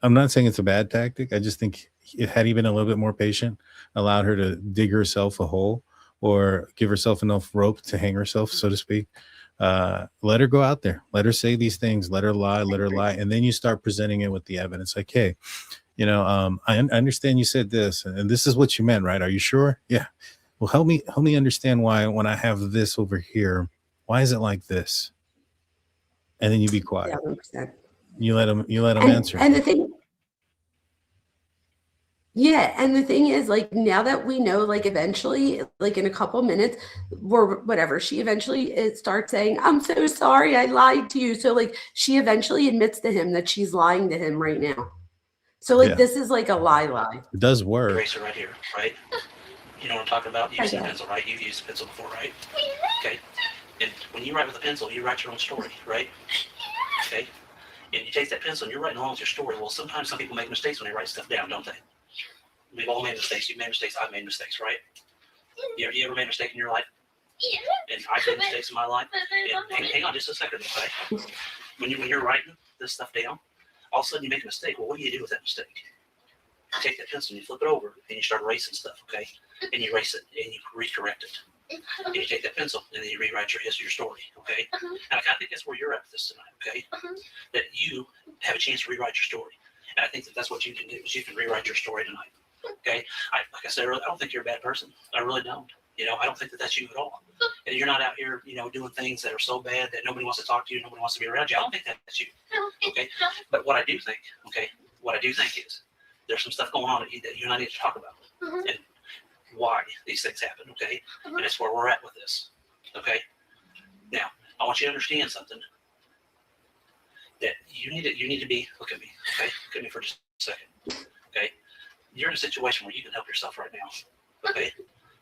not saying it's a bad tactic. I just think had he been a little bit more patient, allowed her to dig herself a hole or give herself enough rope to hang herself, so to speak. Let her go out there, let her say these things, let her lie, and then you start presenting it with the evidence. Like, hey, you know, I understand you said this, and this is what you meant, right? Are you sure? Yeah. Well, help me understand why when I have this over here, why is it like this? And then you be quiet. 100%. You let him answer. And the thing, yeah, and the thing is, like, now that we know, like, eventually, like in a couple minutes or whatever, she eventually starts saying, I'm so sorry, I lied to you. So like she eventually admits to him that she's lying to him right now. So like this is like a lie. It does work. Eraser right here, right? You know what I'm talking about? You use a pencil, right? You've used a pencil before, right? Okay. And when you write with a pencil, you write your own story, right? Okay. And you take that pencil and you're writing along with your story. Well, sometimes some people make mistakes when they write stuff down, don't they? We've all made mistakes. You've made mistakes. I've made mistakes, right? You ever made a mistake in your life? Yeah. And I've made mistakes in my life. And hang on just a second, okay? When you're writing this stuff down, All of a sudden you make a mistake. Well, what do you do with that mistake? You take that pencil and you flip it over and you start erasing stuff, okay? And you erase it and you recorrect it. And you take that pencil and then you rewrite your story, okay? And I kind of think that's where you're at with this tonight, okay? That you have a chance to rewrite your story. And I think that that's what you can do, is you can rewrite your story tonight, okay? Like I said earlier, I don't think you're a bad person. I really don't. You know, I don't think that that's you at all. And you're not out here, you know, doing things that are so bad that nobody wants to talk to you, nobody wants to be around you. I don't think that's you, okay? But what I do think, okay, is there's some stuff going on that you and I need to talk about. And why these things happen, okay? And that's where we're at with this, okay? Now, I want you to understand something. That you need to be, look at me, okay? Look at me for just a second, okay? You're in a situation where you can help yourself right now, okay?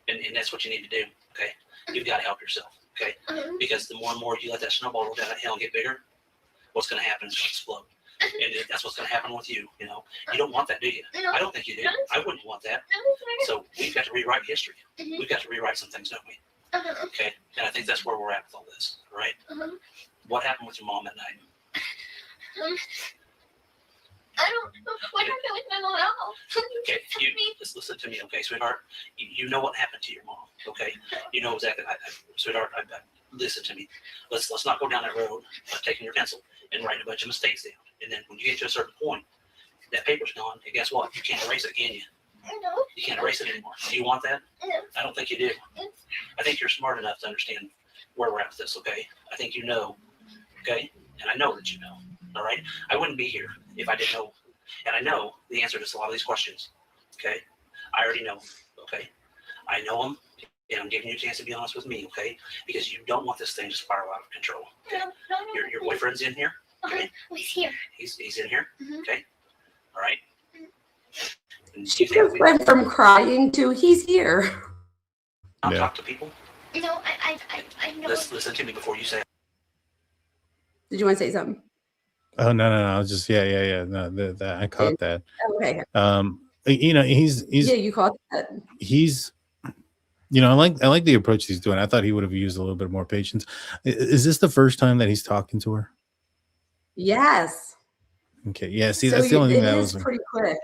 And that's what you need to do, okay? You've got to help yourself, okay? Because the more and more you let that snowball roll down that hill and get bigger, what's going to happen is it's going to explode. And that's what's going to happen with you, you know? You don't want that, do you? I don't think you do. I wouldn't want that. So we've got to rewrite history. We've got to rewrite some things, don't we? Okay? And I think that's where we're at with all this, all right? What happened with your mom that night? I don't know what happened with my mom at all. Okay, just listen to me, okay, sweetheart. You know what happened to your mom, okay? You know exactly, sweetheart. Listen to me. Let's not go down that road of taking your pencil and writing a bunch of mistakes down. And then when you get to a certain point, that paper's gone. And guess what? You can't erase it, can you? No. You can't erase it anymore. Do you want that? No. I don't think you do. I think you're smart enough to understand where we're at with this, okay? I think you know, okay? And I know that you know, all right? I wouldn't be here if I didn't know. And I know the answer to a lot of these questions, okay? I already know, okay? I know them, and I'm giving you a chance to be honest with me, okay? Because you don't want this thing to spiral out of control, okay? No. Your boyfriend's in here, okay? He's here. He's in here, okay? All right? And She just went from crying to he's here. I'll talk to people. No, I know. Listen to me before you say. Did you want to say something? Oh no! I was just No, I caught that. Okay. You know, he's yeah, you caught that. He's, you know, I like the approach he's doing. I thought he would have used a little bit more patience. Is this the first time that he's talking to her? Yes. Okay. Yeah. See, So that's the only thing that it was is pretty quick.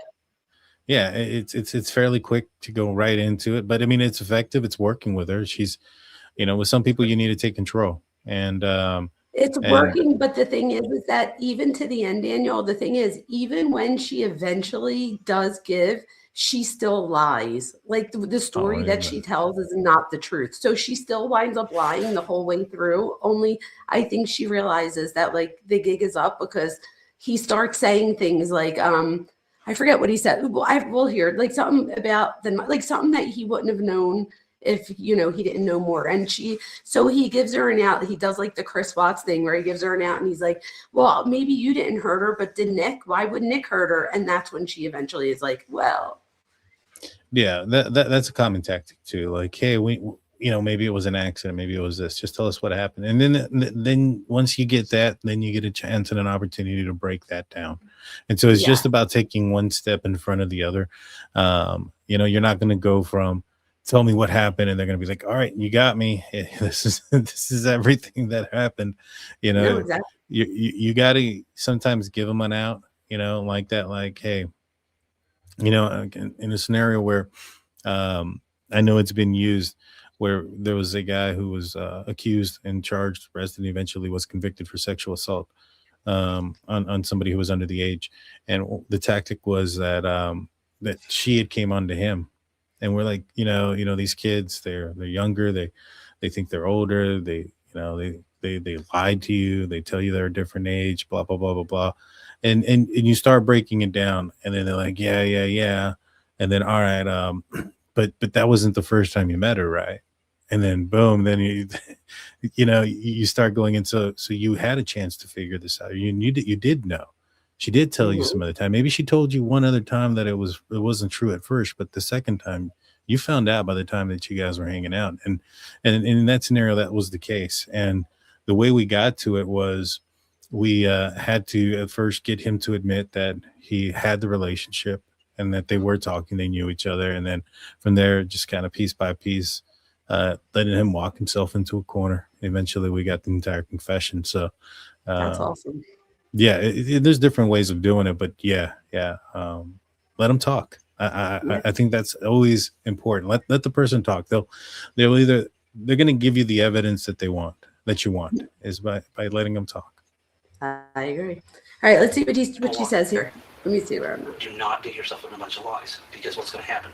Yeah, it's fairly quick to go right into it, but I mean, it's effective. It's working with her. She's, you know, with some people you need to take control, and it's working. But the thing is that even to the end, Daniel, the thing is, even when she eventually does give, she still lies. Like the story that she tells is not the truth. So she still winds up lying the whole way through. Only I think she realizes that like the gig is up because he starts saying things like, I forget what he said. We'll hear like something about like something that he wouldn't have known if, you know, he didn't know more. And so he gives her an out. He does like the Chris Watts thing where he gives her an out and he's like, well, maybe you didn't hurt her, but did Nick? Why would Nick hurt her? And that's when she eventually is like, well. Yeah, that's a common tactic too. Like, hey, you know, maybe it was an accident, maybe it was this. Just tell us what happened, and then once you get that, then you get a chance and an opportunity to break that down. And so it's just about taking one step in front of the other. You know, you're not going to go from tell me what happened, and they're going to be like, all right, you got me. This is everything that happened. You know, exactly. you got to sometimes give them an out. You know, like that, like, hey, you know, in a scenario where I know it's been used, where there was a guy who was accused and charged, arrested, and eventually was convicted for sexual assault on somebody who was under the age. And the tactic was that that she had came on to him, and we're like, you know, these kids, they're younger, they think they're older, they lied to you, they tell you they're a different age, blah blah blah blah blah, and you start breaking it down, and then they're like, yeah, and then all right, but that wasn't the first time you met her, right? And then boom, then you start going into, so you had a chance to figure this out. You did know. She did tell you some other time. Maybe she told you one other time that it wasn't true at first, but the second time you found out by the time that you guys were hanging out. And in that scenario, that was the case. And the way we got to it was we had to at first get him to admit that he had the relationship and that they were talking, they knew each other. And then from there, just kind of piece by piece, letting him walk himself into a corner. Eventually we got the entire confession. So that's awesome. Yeah, there's different ways of doing it, but yeah. Let them talk. I think that's always important. Let the person talk. They're going to give you the evidence that you want is by letting them talk. I agree. All right, let's see what he says here. Let me see where I'm at. Do not dig yourself in a bunch of lies, because what's going to happen,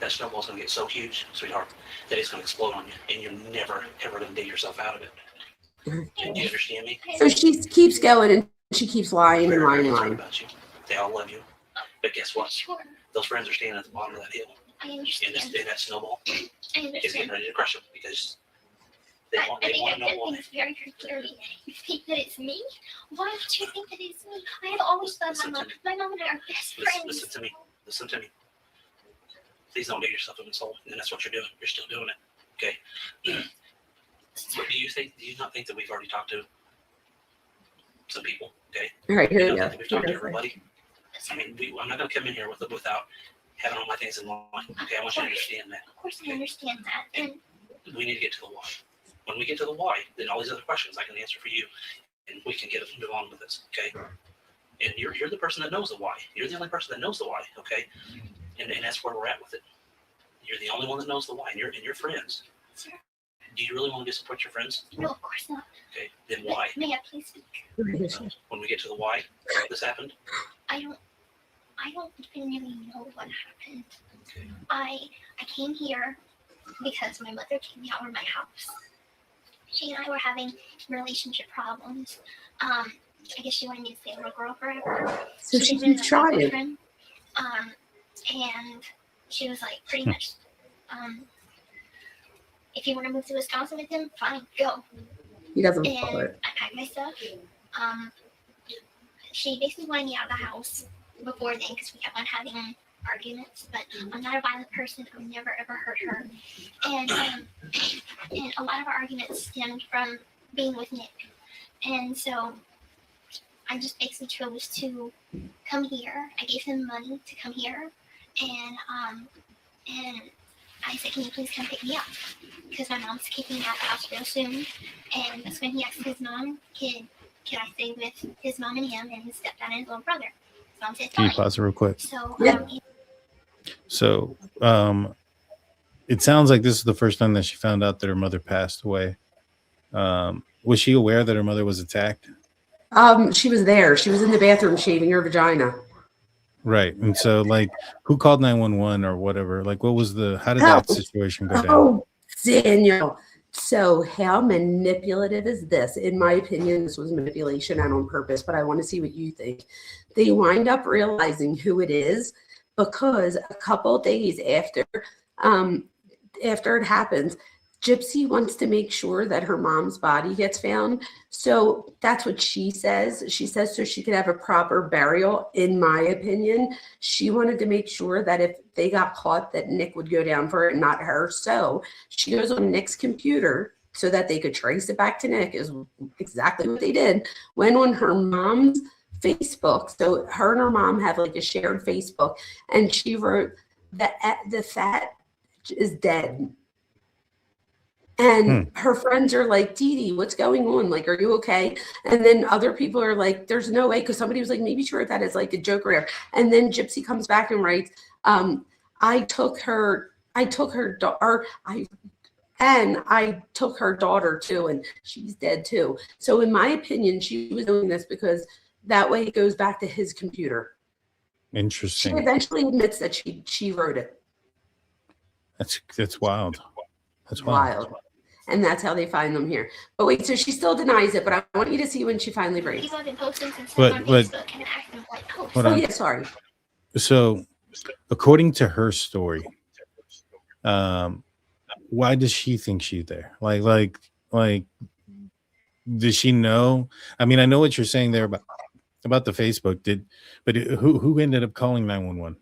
that snowball's going to get so huge, sweetheart, that it's going to explode on you, and you're never, ever going to dig yourself out of it. Do you understand me? So she keeps going and she keeps lying and lying and lying about you. They all love you. But guess what? Those friends are standing at the bottom of that hill. I understand. And that snowball I understand. is getting ready to crush them because they want to know why. Things very, very clearly. You think that it's me? Why would you think that it's me? I have always thought my mom and I are best friends. Listen to me. Listen to me. Please don't dig yourself in this hole. And that's what you're doing. You're still doing it. Okay. But do you not think that we've already talked to some people? Okay. All right, here we go. We've talked to everybody. I mean, I'm not going to come in here without having all my things in line. Okay, I want you to understand that. Of course, I understand that. And we need to get to the why. When we get to the why, then all these other questions I can answer for you, and we can move on with this. Okay. And you're the person that knows the why. You're the only person that knows the why. Okay. And that's where we're at with it. You're the only one that knows the why, and your friends. sir, Do you really want to disappoint your friends? no, of course not. Okay, then why? May I please speak? When we get to the why this happened, I don't even really know what happened. okay. I came here because my mother kicked me out of my house. She and I were having relationship problems. I guess she wanted me to stay with her girl forever. So she didn't keeps really like my trying. boyfriend. And she was like, pretty much, if you want to move to Wisconsin with him, fine, go. He doesn't And follow it. I packed my stuff. She basically wanted me out of the house before then because we kept on having arguments. But I'm not a violent person. I've never ever hurt her. And a lot of our arguments stemmed from being with Nick. And so I just basically chose to come here. I gave him money to come here, and I said, "Can you please come pick me up?" Because my mom's kicking me out of the house real soon. And that's when he asked his mom, "Can I stay with his mom and him and his stepdad and his little brother?" His mom said, Can you "Fine." pause it real quick? So So, it sounds like this is the first time that she found out that her mother passed away. Was she aware that her mother was attacked? She was there. She was in the bathroom shaving her vagina. Right. And so, like, who called 911 or whatever? Like, how did that situation go down? Oh, Daniel. So how manipulative is this? In my opinion, this was manipulation and on purpose, but I want to see what you think. They wind up realizing who it is because a couple days after it happens, Gypsy wants to make sure that her mom's body gets found. So that's what she says. She says so she could have a proper burial, in my opinion. She wanted to make sure that if they got caught, that Nick would go down for it, not her. So she goes on Nick's computer so that they could trace it back to Nick, is exactly what they did. Went on her mom's Facebook. So her and her mom have like a shared Facebook. And she wrote that the fat is dead. And her friends are like, "Dee Dee, what's going on? Like, are you okay?" And then other people are like, "There's no way," because somebody was like, maybe she wrote that as like a joke or whatever. And then Gypsy comes back and writes, I took her daughter too, and she's dead too. So in my opinion, she was doing this because that way it goes back to his computer. Interesting. She eventually admits that she wrote it. That's wild. That's wild. And that's how they find them here. But wait, so she still denies it, but I want you to see when she finally breaks. people have been posting since But- on but- Facebook and acting like, "Oh, Hold Oh on. yeah, sorry. So, according to her story, why does she think she's there? Like, does she know? I mean, I know what you're saying there about the Facebook. But who ended up calling 911?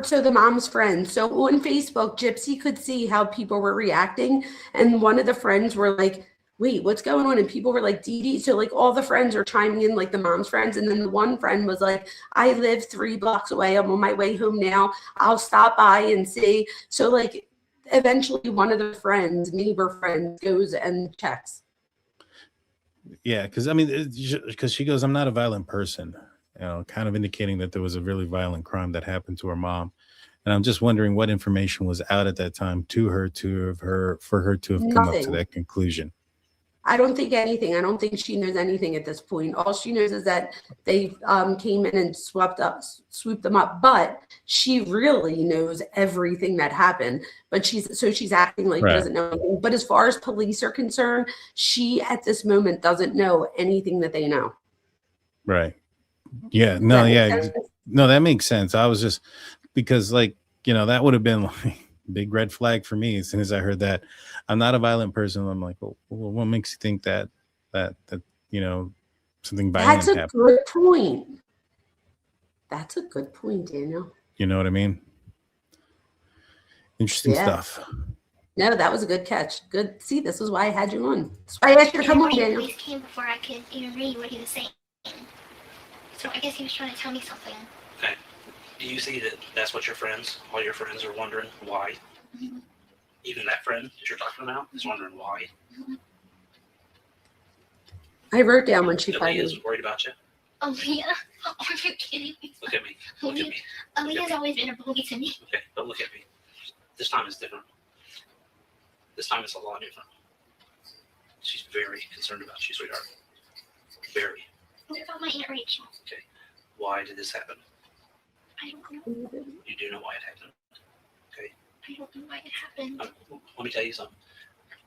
So the mom's friend. So on Facebook, Gypsy could see how people were reacting, and one of the friends were like, "Wait, what's going on?" And people were like, "Dee Dee." So like all the friends are chiming in, like the mom's friends, and then the one friend was like, "I live 3 blocks away. I'm on my way home now. I'll stop by and see." So like eventually one of the neighbor friends goes and checks. Yeah, because I mean, because she goes, I'm not a violent person, kind of indicating that there was a really violent crime that happened to her mom. And I'm just wondering what information was out at that time for her to have come up to Nothing. that conclusion. I don't think anything. I don't think she knows anything at this point. All she knows is that they came in and swooped them up. But she really knows everything that happened. But she's acting like she Right. doesn't know anything. But as far as police are concerned, she at this moment doesn't know anything that they know. Right. Yeah. Does No. that make Yeah. sense? No, that makes sense. I was just because, like, that would have been like big red flag for me as soon as I heard that. I'm not a violent person. I'm like, well, what makes you think that something violent That's a happened? good point. That's a good point, Daniel. You know what I mean? Interesting Yeah. stuff. No, that was a good catch. Good. See, this is why I had you on. That's why I asked you to come on, The Daniel. police came before I could even read what he was saying. So I guess he was trying to tell me something. Okay. Do you see that that's what all your friends are wondering why? Mm-hmm. Even that friend that you're talking about is wondering why. Mm-hmm. I wrote down when she Aaliyah finally. is worried about you. Aaliyah? Are you kidding me? Look at me. Look at me. Aaliyah's always been a bully to me. Okay, but look at me. This time is different. This time it's a lot different. She's very concerned about you, sweetheart. Very. What about my Aunt Rachel? Okay. Why did this happen? I don't know. You do know why it happened. Okay. I don't know why it happened. Let me tell you something.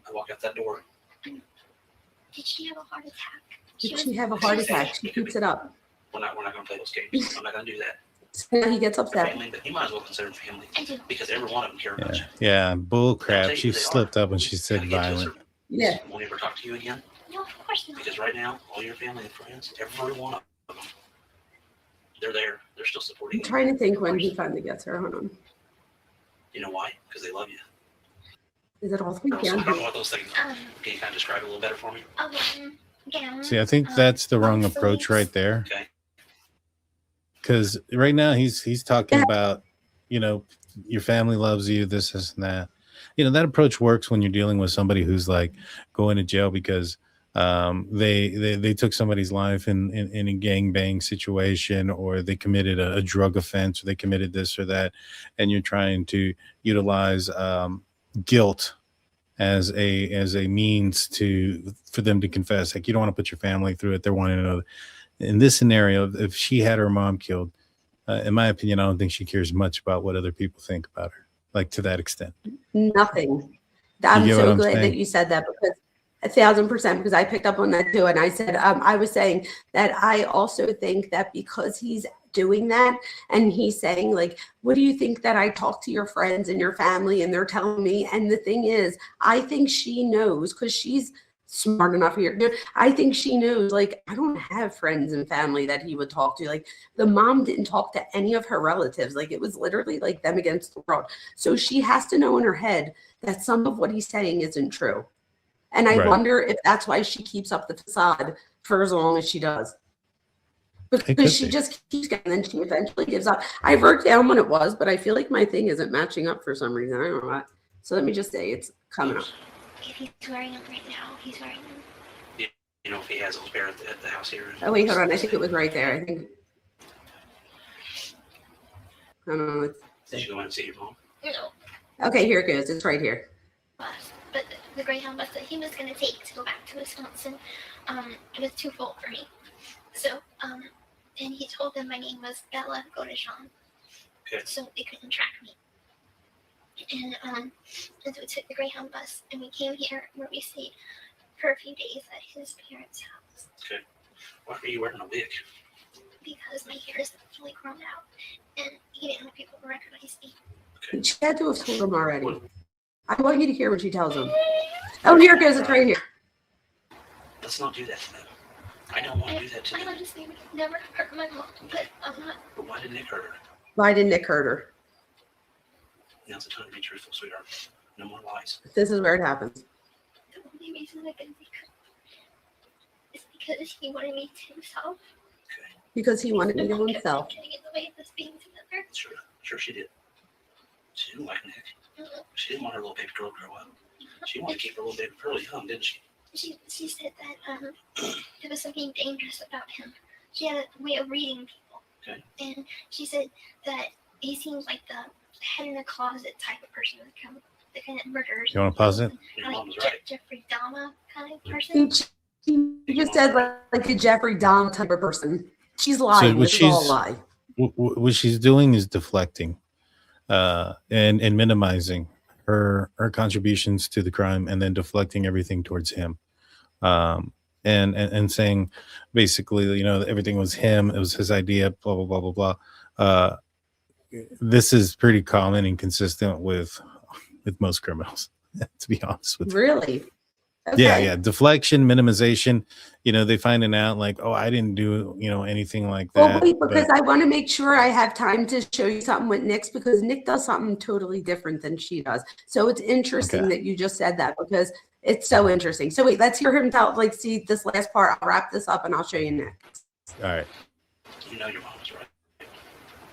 I walk out that door. Did she have a heart attack? Did she have a heart attack? She keeps it up. We're not going to play those games. I'm not going to do that. So now he gets upset. Family, but you might as well consider them family I do. because every one of them care about you. Yeah. Bull I'll tell crap. you She who they slipped are. up when she said Gotta get to a violent. certain- Yeah. Won't ever talk to you again No, of course not. because right now, all your family and friends, every one of them, they're there. They're still supporting I'm you. trying to think when he finally gets her. Hold on. You know why? Because they love you. Is it all three So I don't know down? what those things are. Can you kind of describe it a little better for me? Gown. See, I think that's the wrong approach right there. Okay. Because right now he's talking about, your family loves you, this and that. That approach works when you're dealing with somebody who's like going to jail because they took somebody's life in a gangbang situation, or they committed a drug offense, or they committed this or that, and you're trying to utilize guilt as a means for them to confess. Like, you don't want to put your family through it. They're wanting to know. In this scenario, if she had her mom killed, in my opinion, I don't think she cares much about what other people think about her, like to that extent. Nothing. I'm get what so I'm glad saying? that you said that because 1,000%, because I picked up on that too. And I said, I was saying that I also think that because he's doing that and he's saying, like, what do you think that I talk to your friends and your family and they're telling me? And the thing is, I think she knows because she's smart enough here. I think she knows, like, I don't have friends and family that he would talk to. Like, the mom didn't talk to any of her relatives. Like, it was literally like them against the world. So she has to know in her head that some of what he's saying isn't true. And I Right. wonder if that's why she keeps up the facade for as long as she does. could Because she be. just keeps going, and then she eventually gives up. I wrote down when it was, but I feel like my thing isn't matching up for some reason. I don't know why. So let me just say it's coming up. If he's wearing them right now, he's wearing them. You know, if he has those pair at the house here. Oh, wait, hold on. I think it was right there. I think. I don't know. Did you go in and see your mom? No. Okay, here it goes. It's right here. Bus, but the Greyhound bus that he was going to take to go back to Wisconsin, it was too full for me. So, and he told them my name was Bella Godeshan. Okay. So they couldn't track me. And so we took the Greyhound bus, and we came here where we stayed for a few days at his parents' house. Okay. Why are you wearing a wig? Because my hair is fully grown out, and he didn't want people to recognize me. She had to have told him already. I want you to hear what she tells him. Oh, here it goes. It's right here. Let's not do that to them. I don't want to do that to I them. honestly would never hurt my mom, but I'm not. But why did Nick hurt her? Why did Nick hurt her? Now's the time to be truthful, sweetheart. No more lies. This is where it happens. The only reason I didn't think is because he wanted me to himself. Because he wanted to know himself. Getting in the way of us being together. Sure she did. She didn't like Nick. She didn't want her little baby girl to grow up. She wanted to keep her little baby girl young, didn't she? she said that there was something dangerous about him. She had a way of reading people. Okay. And she said that he seems like the head in the closet type of person that kind of murders. You want to pause it? Your Like mom's right. Jeffrey Dahmer kind of person. She just said like a Jeffrey Dahmer type of person. She's lying. This is all a lie. What she's doing is deflecting and minimizing her contributions to the crime, and then deflecting everything towards him, and saying basically, everything was him, it was his idea, blah blah blah blah blah. This is pretty common and consistent with most criminals, to be honest with you. Really? Okay. Yeah. Deflection, minimization. They finding out like, oh, I didn't do, anything like that. Well, wait, because I want to make sure I have time to show you something with Nick's, because Nick does something totally different than she does. So it's interesting that you just said that, because it's so interesting. So wait, let's hear him see this last part. I'll wrap this up and I'll show you next. All right. You know your mom was right.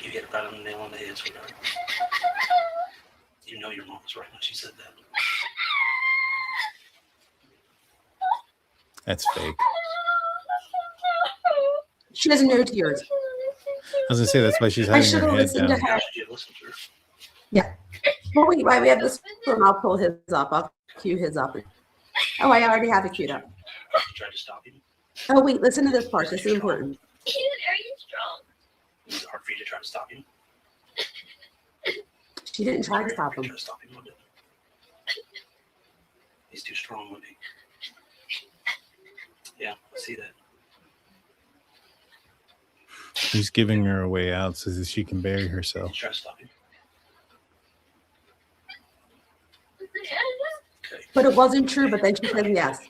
You hit it right on the nail on the head, sweetheart. You know your mom was right when she said that. That's fake. She has no tears. I was gonna say that's why she's hiding her head down. To her. Yeah. Well, wait, while we have this one, I'll pull his up. I'll cue his up. Oh, I already have it queued up. You tried to stop him. Oh, wait, listen to this part. This is important. He's very strong. It was hard for you to try to stop him. She didn't try to stop him. Try to stop him, wasn't it? He's too strong, wasn't he? Yeah, I see that. He's giving her a way out so that she can bury herself. Try to stop him. Okay. But it wasn't true, but then she said yes.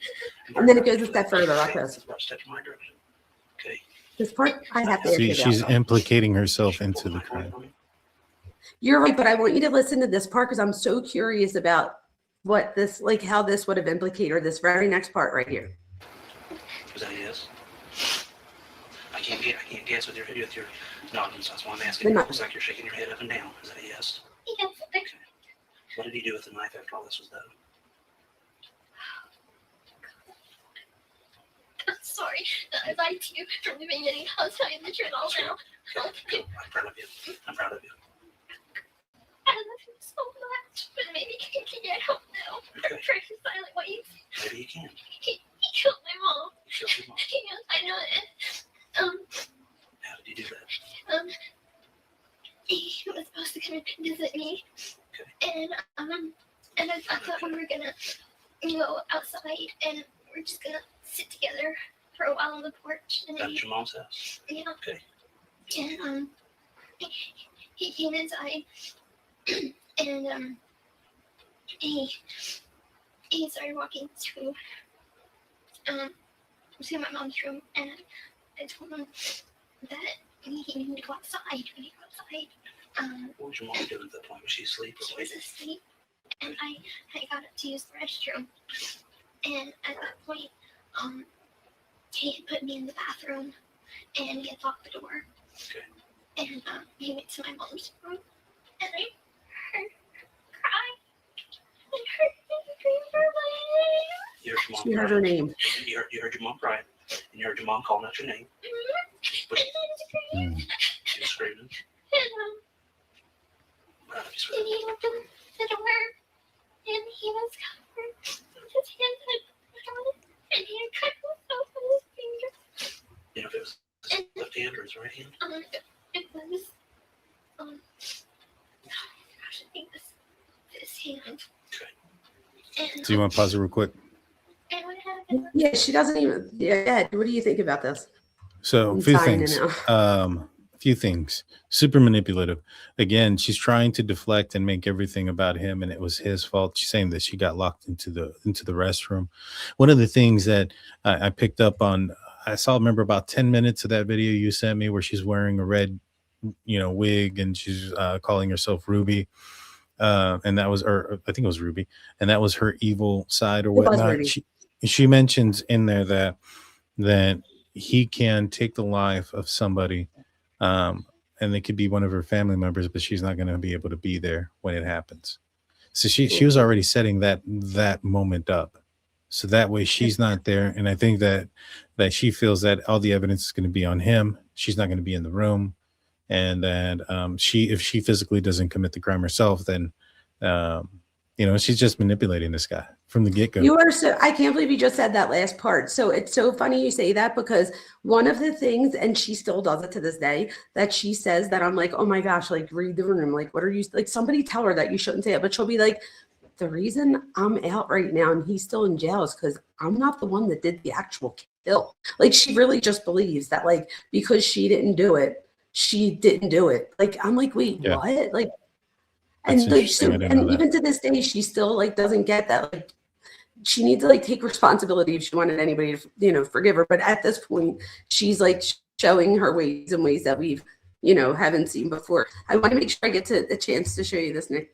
And then it goes a step further like this. Okay. This part, I have to See, edit she's out. implicating herself into the crime. You're right, but I want you to listen to this part because I'm so curious about what this, like how this would have implicated, or this very next part right here. Is that a yes? I can't guess with your nodding, so that's why I'm asking. It looks like you're shaking your head up and down. Is that a yes? Yes. Okay. What did he do with the knife after all this was done? I'm sorry that I lied to you from the beginning. I'll tell you the truth all now. Good. I'm proud of you. I'm proud of you. I love him so much, but maybe I don't know. Okay. I'm pretty silent. What you say? Maybe you can. He killed my mom. You killed your mom. Yes, I know it. How did you do that? He was supposed to come and visit me, Okay. and I thought we were gonna go outside and we're just gonna sit together for a while on the porch. And At your mom's house? Yeah. Okay. And he came inside, and he started walking to my mom's room, and I told him that he needed to go outside. We need to go outside. What was your mom doing at that point? Was she asleep or She awake? was asleep, and I got up to use the restroom, and at that point, he had put me in the bathroom, and he had locked the door. Okay. And he went to my mom's room, and I heard her cry. I heard her scream for my You heard your mom She heard cry. her name. You heard your mom cry, and you heard your mom calling out your name. But she was screaming. Proud of you, And sweetheart. he opened the door, and he was covered. His hands had blood on it, and he had cut himself on his finger. You know if it was his left hand or his right hand? It was, oh my gosh, I think this hand. And, Do you want to pause it real quick? and what happened? Yeah, she doesn't even. Yeah, what do you think about this? So I'm a few signing things. now. Few things. Super manipulative. Again, she's trying to deflect and make everything about him, and it was his fault. She's saying that she got locked into the restroom. One of the things that I picked up on, I remember about 10 minutes of that video you sent me where she's wearing a red, wig, and she's calling herself Ruby. And that was, or I think it was Ruby, and that was her evil side or It was whatnot. Ruby. She mentions in there that he can take the life of somebody, and they could be one of her family members, but she's not going to be able to be there when it happens. So she was already setting that moment up. so that way she's not there. And I think that she feels that all the evidence is going to be on him. She's not going to be in the room, and that if she physically doesn't commit the crime herself, then she's just manipulating this guy from the get-go. You are I can't believe you just said that last part. So it's so funny you say that, because one of the things, and she still does it to this day, that she says that I'm like, oh my gosh, like read the room. Like, what are you, like somebody tell her that you shouldn't say it. But she'll be like, the reason I'm out right now and he's still in jail is because I'm not the one that did the actual kill. Like, she really just believes that, like, because she didn't do it, she didn't do it. Like, I'm like, wait, what? Like, and like, so, and even to this day, she still like doesn't get that. Like, she needs to like take responsibility if she wanted anybody to, forgive her. But at this point, she's like showing her ways in ways that we've, haven't seen before. I want to make sure I get to a chance to show you this Nick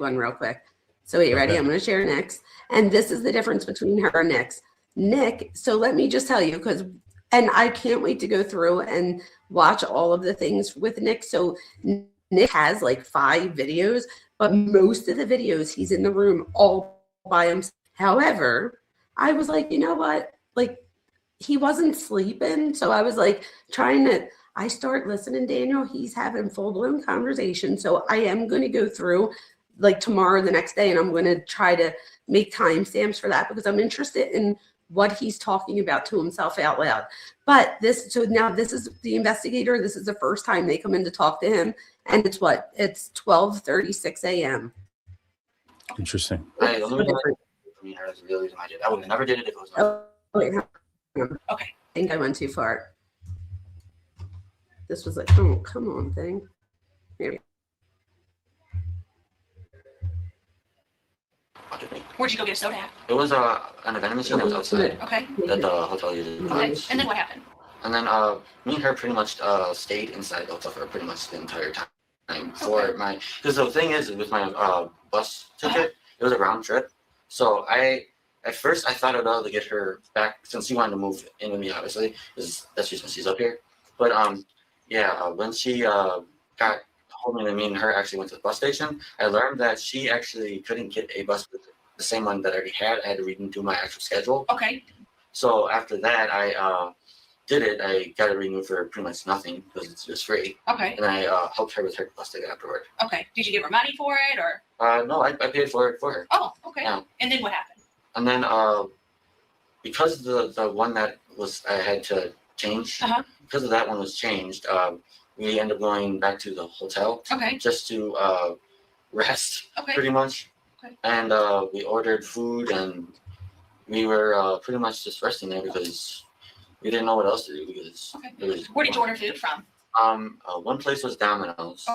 one real quick. So wait, ready? I'm going to share Nick's. And this is the difference between her and Nick's. Nick, so let me just tell you, and I can't wait to go through and watch all of the things with Nick. So Nick has like 5 videos, but most of the videos he's in the room all by himself. However, I was like, you know what? Like, he wasn't sleeping. So I was like I start listening, Daniel. He's having full-blown conversation. So I am going to go through like tomorrow, the next day, and I'm going to try to make timestamps for that, because I'm interested in what he's talking about to himself out loud. But now this is the investigator. This is the first time they come in to talk to him. And it's 12:36 a.m. Interesting. I would have never did it if it was wait, okay. I think I went too far. This was like, oh, come on, thing. Here we go. Where'd you go get a soda at? It was an event machine that was outside. Okay. That the hotel uses. Okay. And then what happened? And then me and her pretty much stayed inside the hotel for pretty much the entire time. Because the thing is, with my bus ticket, it was a round trip. So at first I thought I'd rather get her back, since she wanted to move in with me, obviously, because that's just when she's up here. But when she told me that me and her actually went to the bus station, I learned that she actually couldn't get a bus with the same one that I already had. I had to redo my actual schedule. Okay. So after that, I did it. I got it renewed for pretty much nothing because it's just free. Okay. And I helped her with her bus ticket afterward. Okay. Did you give her money for it, or? No, I paid for it for her. Oh, okay. Yeah. And then what happened? And then because the one that I had to change, because of that one was changed, we ended up going back to the hotel. Okay. Just to rest, pretty much. Okay. And we ordered food, and we were pretty much just resting there because we didn't know what else to do. Because where did you order food from? One place was Domino's.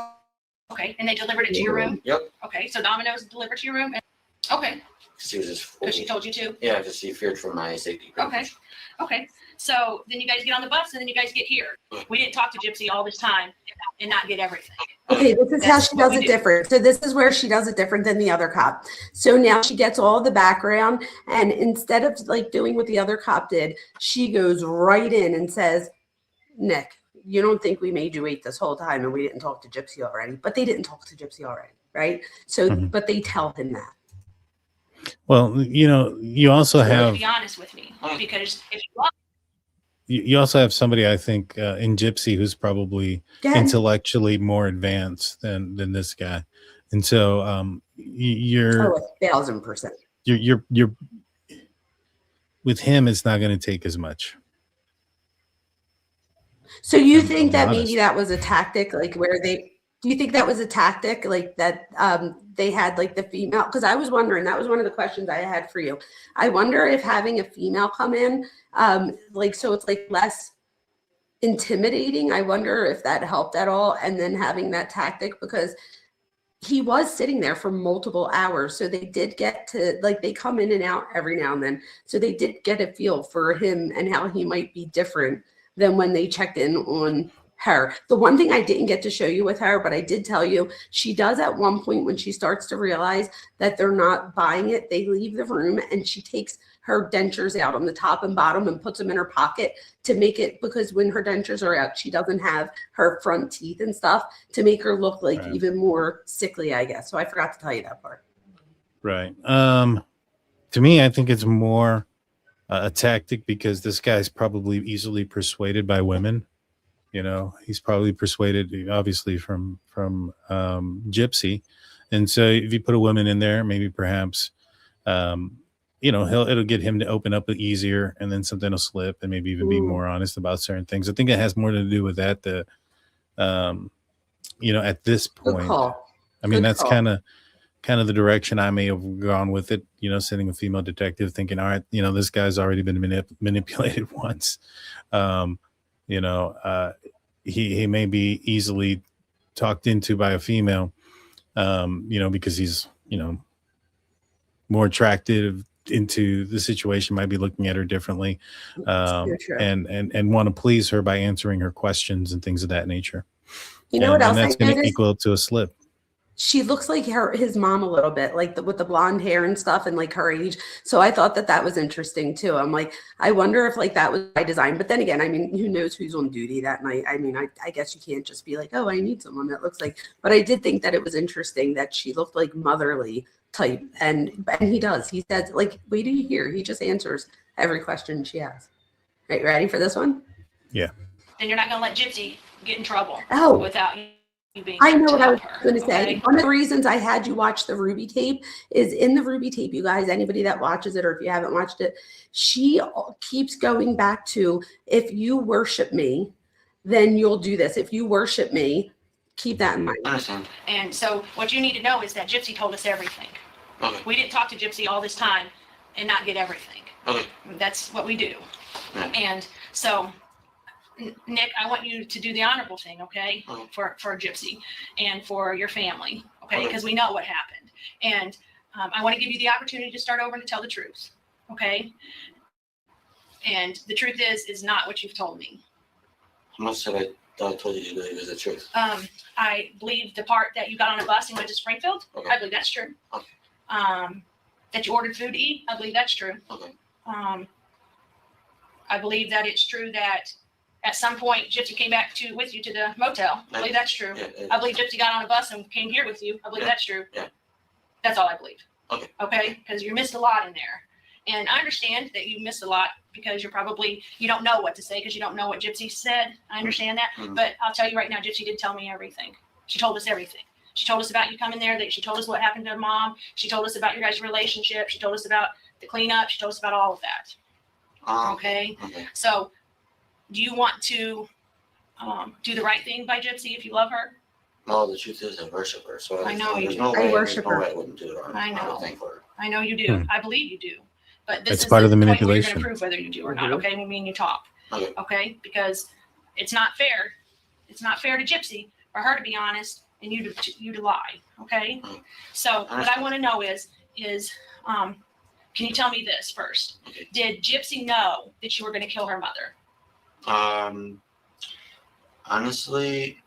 Okay, and they delivered it to your room? Yep. Okay, so Domino's delivered to your room? Okay. She was just. Because she told you to? Yeah, because she feared for my safety. Okay. Okay. So then you guys get on the bus, and then you guys get here. We didn't talk to Gypsy all this time and not get everything. Okay, this is how she does it different. So this is where she does it different than the other cop. So now she gets all the background, and instead of like doing what the other cop did, she goes right in and says, Nick, you don't think we made you wait this whole time and we didn't talk to Gypsy already? But they didn't talk to Gypsy already, right? So, but they tell him that. Well, you also have. Be honest with me, because if you want. You also have somebody, I think, in Gypsy who's probably intellectually more advanced than this guy, and so you're 1,000%. You're with him. It's not going to take as much. So you think that maybe that was a tactic, like where do you think that was a tactic, like that they had like the female? Because I was wondering, that was one of the questions I had for you. I wonder if having a female come in, like, so it's like less intimidating. I wonder if that helped at all. And then having that tactic, because he was sitting there for multiple hours. So they did get to, like, they come in and out every now and then. So they did get a feel for him and how he might be different than when they checked in on her. The one thing I didn't get to show you with her, but I did tell you, she does at one point when she starts to realize that they're not buying it, they leave the room and she takes her dentures out on the top and bottom and puts them in her pocket to make it, because when her dentures are out, she doesn't have her front teeth and stuff, to make her look like even more sickly, I guess. So I forgot to tell you that part. Right. To me, I think it's more a tactic because this guy's probably easily persuaded by women. You know, he's probably persuaded, obviously, from Gypsy, and so if you put a woman in there, maybe perhaps, you know, it'll get him to open up easier, and then something will slip, and maybe even be more honest about certain things. I think it has more to do with that. You know, at this point, I mean, that's kind of the direction I may have gone with it. You know, sending a female detective, thinking, all right, you know, this guy's already been manipulated once. You know, he may be easily talked into by a female, you know, because he's, you know, more attractive into the situation, might be looking at her differently, and want to please her by answering her questions and things of that nature. You know what else? And that's going to equal to a slip. She looks like his mom a little bit, like with the blonde hair and stuff, and like her age. So I thought that was interesting too. I'm like, I wonder if like that was by design. But then again, I mean, who knows who's on duty that night? I mean, I guess you can't just be like, oh, I need someone that looks like. But I did think that it was interesting that she looked like motherly type, and he does. He says, like, wait till you hear. He just answers every question she asks. Right, ready for this one? Yeah. Then you're not gonna let Gypsy get in trouble. Oh. Without you being. I know what I was going to okay? say. One of the reasons I had you watch the Ruby tape is in the Ruby tape, you guys, anybody that watches it, or if you haven't watched it, she keeps going back to, if you worship me, then you'll do this. If you worship me, keep that in mind. And so what you need to know is that Gypsy told us everything. Okay. We didn't talk to Gypsy all this time and not get everything. Okay. That's what we do. Yeah. And so, Nick, I want you to do the honorable thing, okay, for Gypsy and for your family, okay, because we know what happened. And I want to give you the opportunity to start over and to tell the truth, okay? And the truth is not what you've told me. How much have I told you to believe is the truth? I believe the part that you got on a bus and went to Springfield. Okay. I believe that's true. Okay. That you ordered food to eat. I believe that's true. Okay. I believe that it's true that at some point Gypsy came back with you to the motel. I believe that's true. Yeah, I believe Gypsy got on a bus and came here with you. I believe that's true. Yeah. That's all I believe. Okay. Okay? Because you missed a lot in there. And I understand that you missed a lot because you don't know what to say because you don't know what Gypsy said. I understand that. Mm-hmm. But I'll tell you right now, Gypsy did tell me everything. She told us everything. She told us about you coming there. She told us what happened to Mom. She told us about your guys' relationship. She told us about the cleanup. She told us about all of that. Okay? So do you want to do the right thing by Gypsy if you love her? Well, the truth is I worship her. So I know you do. I worship her. I wouldn't do it. I know. Thank her. I know you do. I believe you do. But this It's is part of the point where manipulation. You're going to prove whether you do or not. Okay, when me and you talk. Okay. Okay, because it's not fair. It's not fair to Gypsy for her to be honest and you to lie. Okay. So what I want to know is can you tell me this first? Okay. Did Gypsy know that you were going to kill her mother? Honestly,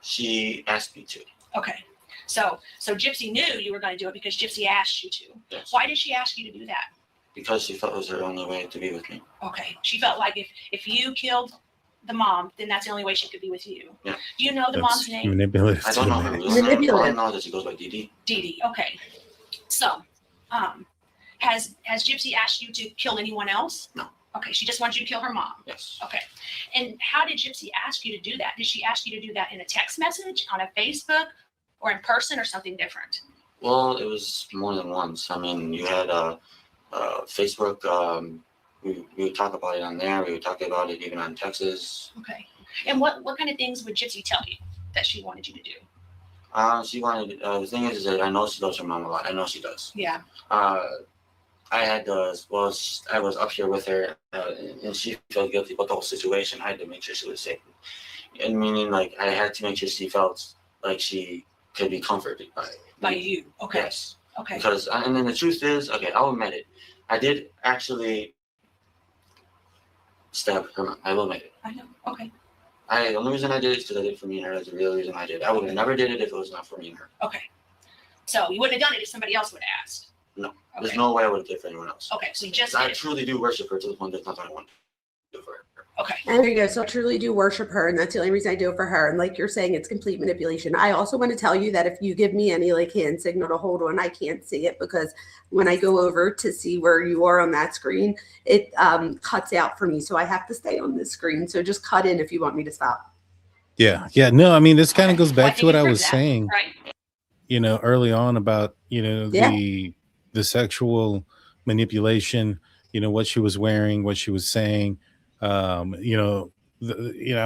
she asked me to. Okay. So Gypsy knew you were going to do it because Gypsy asked you to. Yes. Why did she ask you to do that? Because she felt it was her only way to be with me. Okay. She felt like if you killed the mom, then that's the only way she could be with you. Yeah. Do you know the mom's name? Manipulative. I don't know her real name. All I know is that she goes by Dee. Dee Dee. Okay. So, has Gypsy asked you to kill anyone else? No. Okay. She just wanted you to kill her mom. Yes. Okay. And how did Gypsy ask you to do that? Did she ask you to do that in a text message, on a Facebook, or in person, or something different? Well, it was more than once. I mean, you had Facebook. We would talk about it on there. We would talk about it even on Texas. Okay. And what kind of things would Gypsy tell you that she wanted you to do? She wanted. The thing is that I know she loves her mom a lot. I know she does. Yeah. I had I was up here with her, and she felt guilty about the whole situation. I had to make sure she was safe, and meaning like I had to make sure she felt like she could be comforted by you. Okay. Yes. Okay. Because and then the truth is, okay, I'll admit it. I did actually stab her mom. I will admit it. I know. Okay. The only reason I did it is because I did it for me and her. That's the real reason I did it. I would have never did it if it was not for me and her. Okay. So you wouldn't have done it if somebody else would have asked. No. Okay. There's no way I would have did it for anyone else. Okay. So you just I did it. truly do worship her to the point there's nothing I want to do for her. Okay. And there you go. So I truly do worship her, and that's the only reason I do it for her. And like you're saying, it's complete manipulation. I also want to tell you that if you give me any like hand signal to hold on, I can't see it because when I go over to see where you are on that screen, it cuts out for me. So I have to stay on this screen. So just cut in if you want me to stop. Yeah. No, I mean, this kind of goes back to what I was that, saying, right? Early on about, the sexual manipulation, what she was wearing, what she was saying, I'm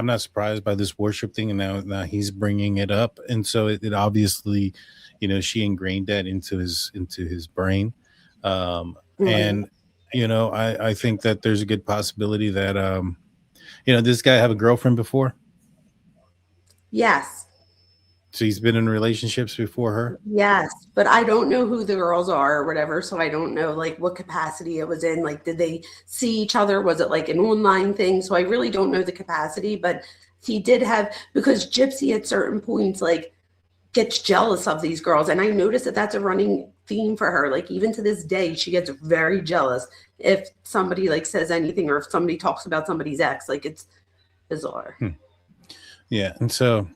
not surprised by this worship thing. And now he's bringing it up. And so it obviously, she ingrained that into his brain. And, I think that there's a good possibility that, this guy have a girlfriend before. Yes. So he's been in relationships before her? Yes, but I don't know who the girls are or whatever, so I don't know like what capacity it was in. Like, did they see each other? Was it like an online thing? So I really don't know the capacity, but he did have, because Gypsy at certain points like gets jealous of these girls, and I noticed that that's a running theme for her. Like even to this day, she gets very jealous if somebody like says anything or if somebody talks about somebody's ex. Like it's bizarre. Yeah, and so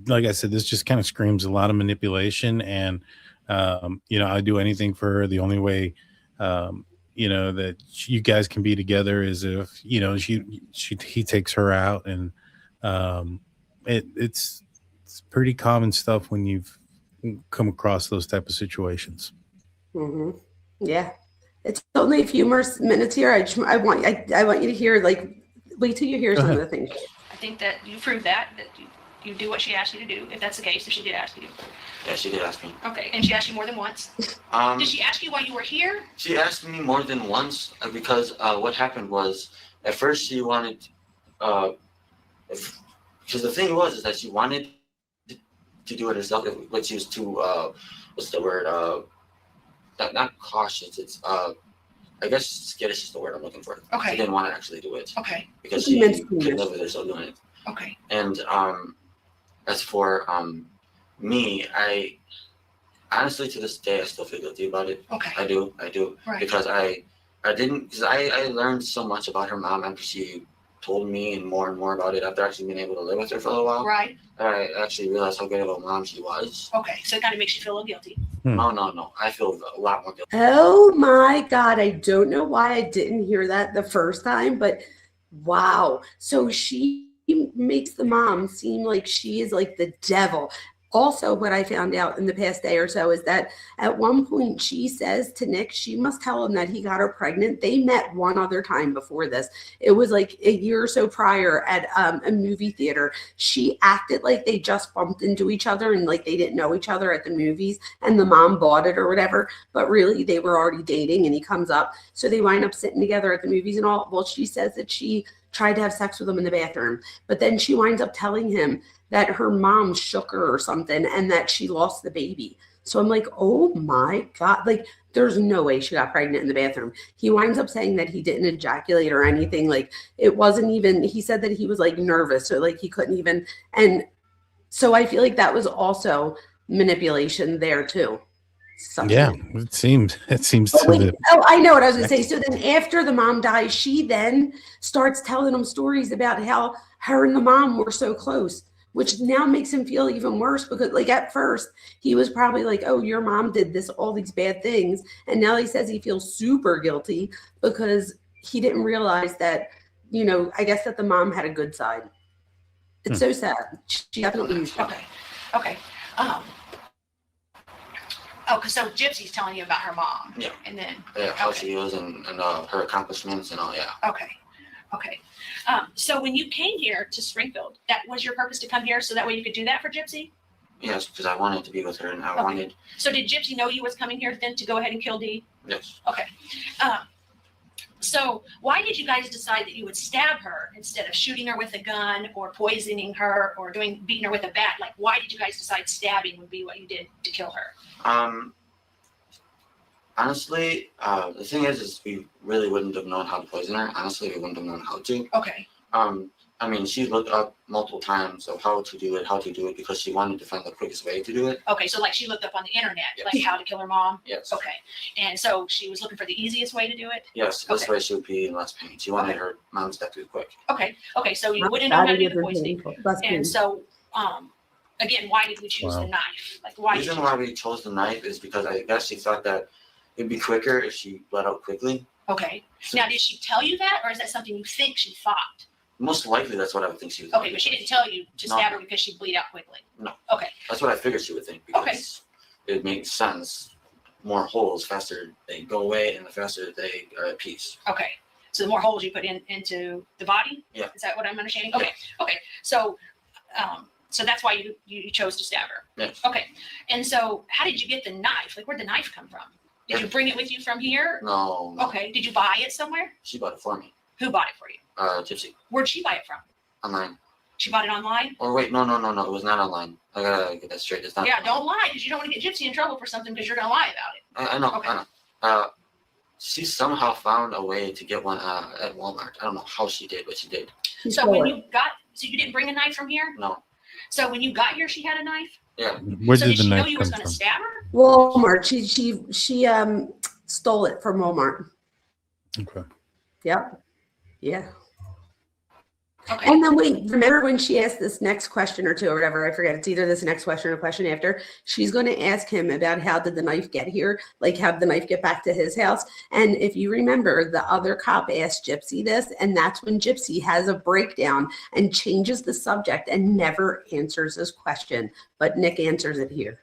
like I said, this just kind of screams a lot of manipulation. And I do anything for her. The only way that you guys can be together is if he takes her out. And it's pretty common stuff when you've come across those type of situations. Mm-hmm. Yeah, it's only a few more minutes here. I want you to hear, like, wait till you hear some of the things. I think that you proved that you do what she asked you to do, if that's the case, if she did ask you. Yeah, she did ask me. Okay, and she asked you more than once? Did she ask you why you were here? She asked me more than once because what happened was, at first she wanted, because the thing was is that she wanted to do it herself, but she was too, what's the word, not cautious, it's, I guess skittish is the word I'm looking for. Okay. She didn't want to actually do it. Okay. Because she couldn't live with herself doing it. Okay. And as for me, I honestly to this day I still feel guilty about it. Okay. I do. Right. Because I learned so much about her mom after she told me and more about it after actually being able to live with her for a little while. Right. I actually realized how good of a mom she was. Okay, so it kind of makes you feel a little guilty. No. I feel a lot more guilty. Oh my God. I don't know why I didn't hear that the first time, but wow. So she makes the mom seem like she is like the devil. Also, what I found out in the past day or so is that at one point she says to Nick, she must tell him that he got her pregnant. They met one other time before this. It was like a year or so prior at a movie theater. She acted like they just bumped into each other and like they didn't know each other at the movies and the mom bought it or whatever. But really they were already dating and he comes up. So they wind up sitting together at the movies and all. Well, she says that she tried to have sex with him in the bathroom, but then she winds up telling him that her mom shook her or something and that she lost the baby. So I'm like, oh my God, like there's no way she got pregnant in the bathroom. He winds up saying that he didn't ejaculate or anything. Like it wasn't even, he said that he was like nervous or like he couldn't even. And so I feel like that was also manipulation there too. Something. Yeah, it seems I know what I was gonna say. So then after the mom dies, she then starts telling him stories about how her and the mom were so close, which now makes him feel even worse because like at first he was probably like, oh, your mom did this, all these bad things. And now he says he feels super guilty because he didn't realize that, I guess that the mom had a good side. It's so sad. She definitely used it. Okay. Because so Gypsy's telling you about her mom. Yeah. And then. Yeah, how she was and her accomplishments and all, yeah. Okay. So when you came here to Springfield, that was your purpose to come here so that way you could do that for Gypsy? Yes, because I wanted to be with her and I wanted. So did Gypsy know you was coming here then to go ahead and kill Dee? Yes. Okay. So why did you guys decide that you would stab her instead of shooting her with a gun or poisoning her or beating her with a bat? Like, why did you guys decide stabbing would be what you did to kill her? Honestly, the thing is we really wouldn't have known how to poison her. Honestly, we wouldn't have known how to. Okay. I mean, she looked up multiple times of how to do it because she wanted to find the quickest way to do it. Okay, so like she looked up on the internet, Yes. like how to kill her mom? Yes. Okay, and so she was looking for the easiest way to do it? Yes, this Okay. way she would be in less pain. She wanted her mom's death to be quick. Okay, so you Not wouldn't know how to bad do the either, poisoning. less pain. And so, again, why did we choose Wow. the knife? Like, why The did you reason why we chose the knife is because I guess she thought that it'd be quicker if she bled out quickly. Okay, now did she tell you that, or is that something you think she thought? Most likely, that's what I would think she would Okay, think. but she didn't tell you to No. stab her because she'd bleed out quickly? No. Okay, That's what I figured she would think because it makes sense. More holes, faster they go away, and the faster they are at peace. okay. So the more holes you put into the body? Yeah. Is that what I'm understanding? Okay, okay. So, so that's why you chose to stab her? Yes. Okay, and so how did you get the knife? Like, where'd the knife come from? Did you bring it with you from here? No. Okay, did you buy it somewhere? She bought it for me. Who bought it for you? Gypsy. Where'd she buy it from? Online. She bought it online? Or wait, no. It was not online. I gotta get that straight. It's not. Yeah, don't lie, because you don't want to get Gypsy in trouble for something because you're gonna lie about it. I know. Okay. I know. She somehow found a way to get one at Walmart. I don't know how she did, but she did. So when you didn't bring a knife from here? No. So when you got here, she had a knife? Yeah. Where So did did the she know knife you come was gonna from? stab her? Walmart. She stole it from Walmart. Okay. Yep. Yeah. Okay. And then wait, remember when she asked this next question or two or whatever, I forget, it's either this next question or question after, she's going to ask him about how did the knife get here? Like how did the knife get back to his house? And if you remember, the other cop asked Gypsy this, and that's when Gypsy has a breakdown and changes the subject and never answers this question. But Nick answers it here.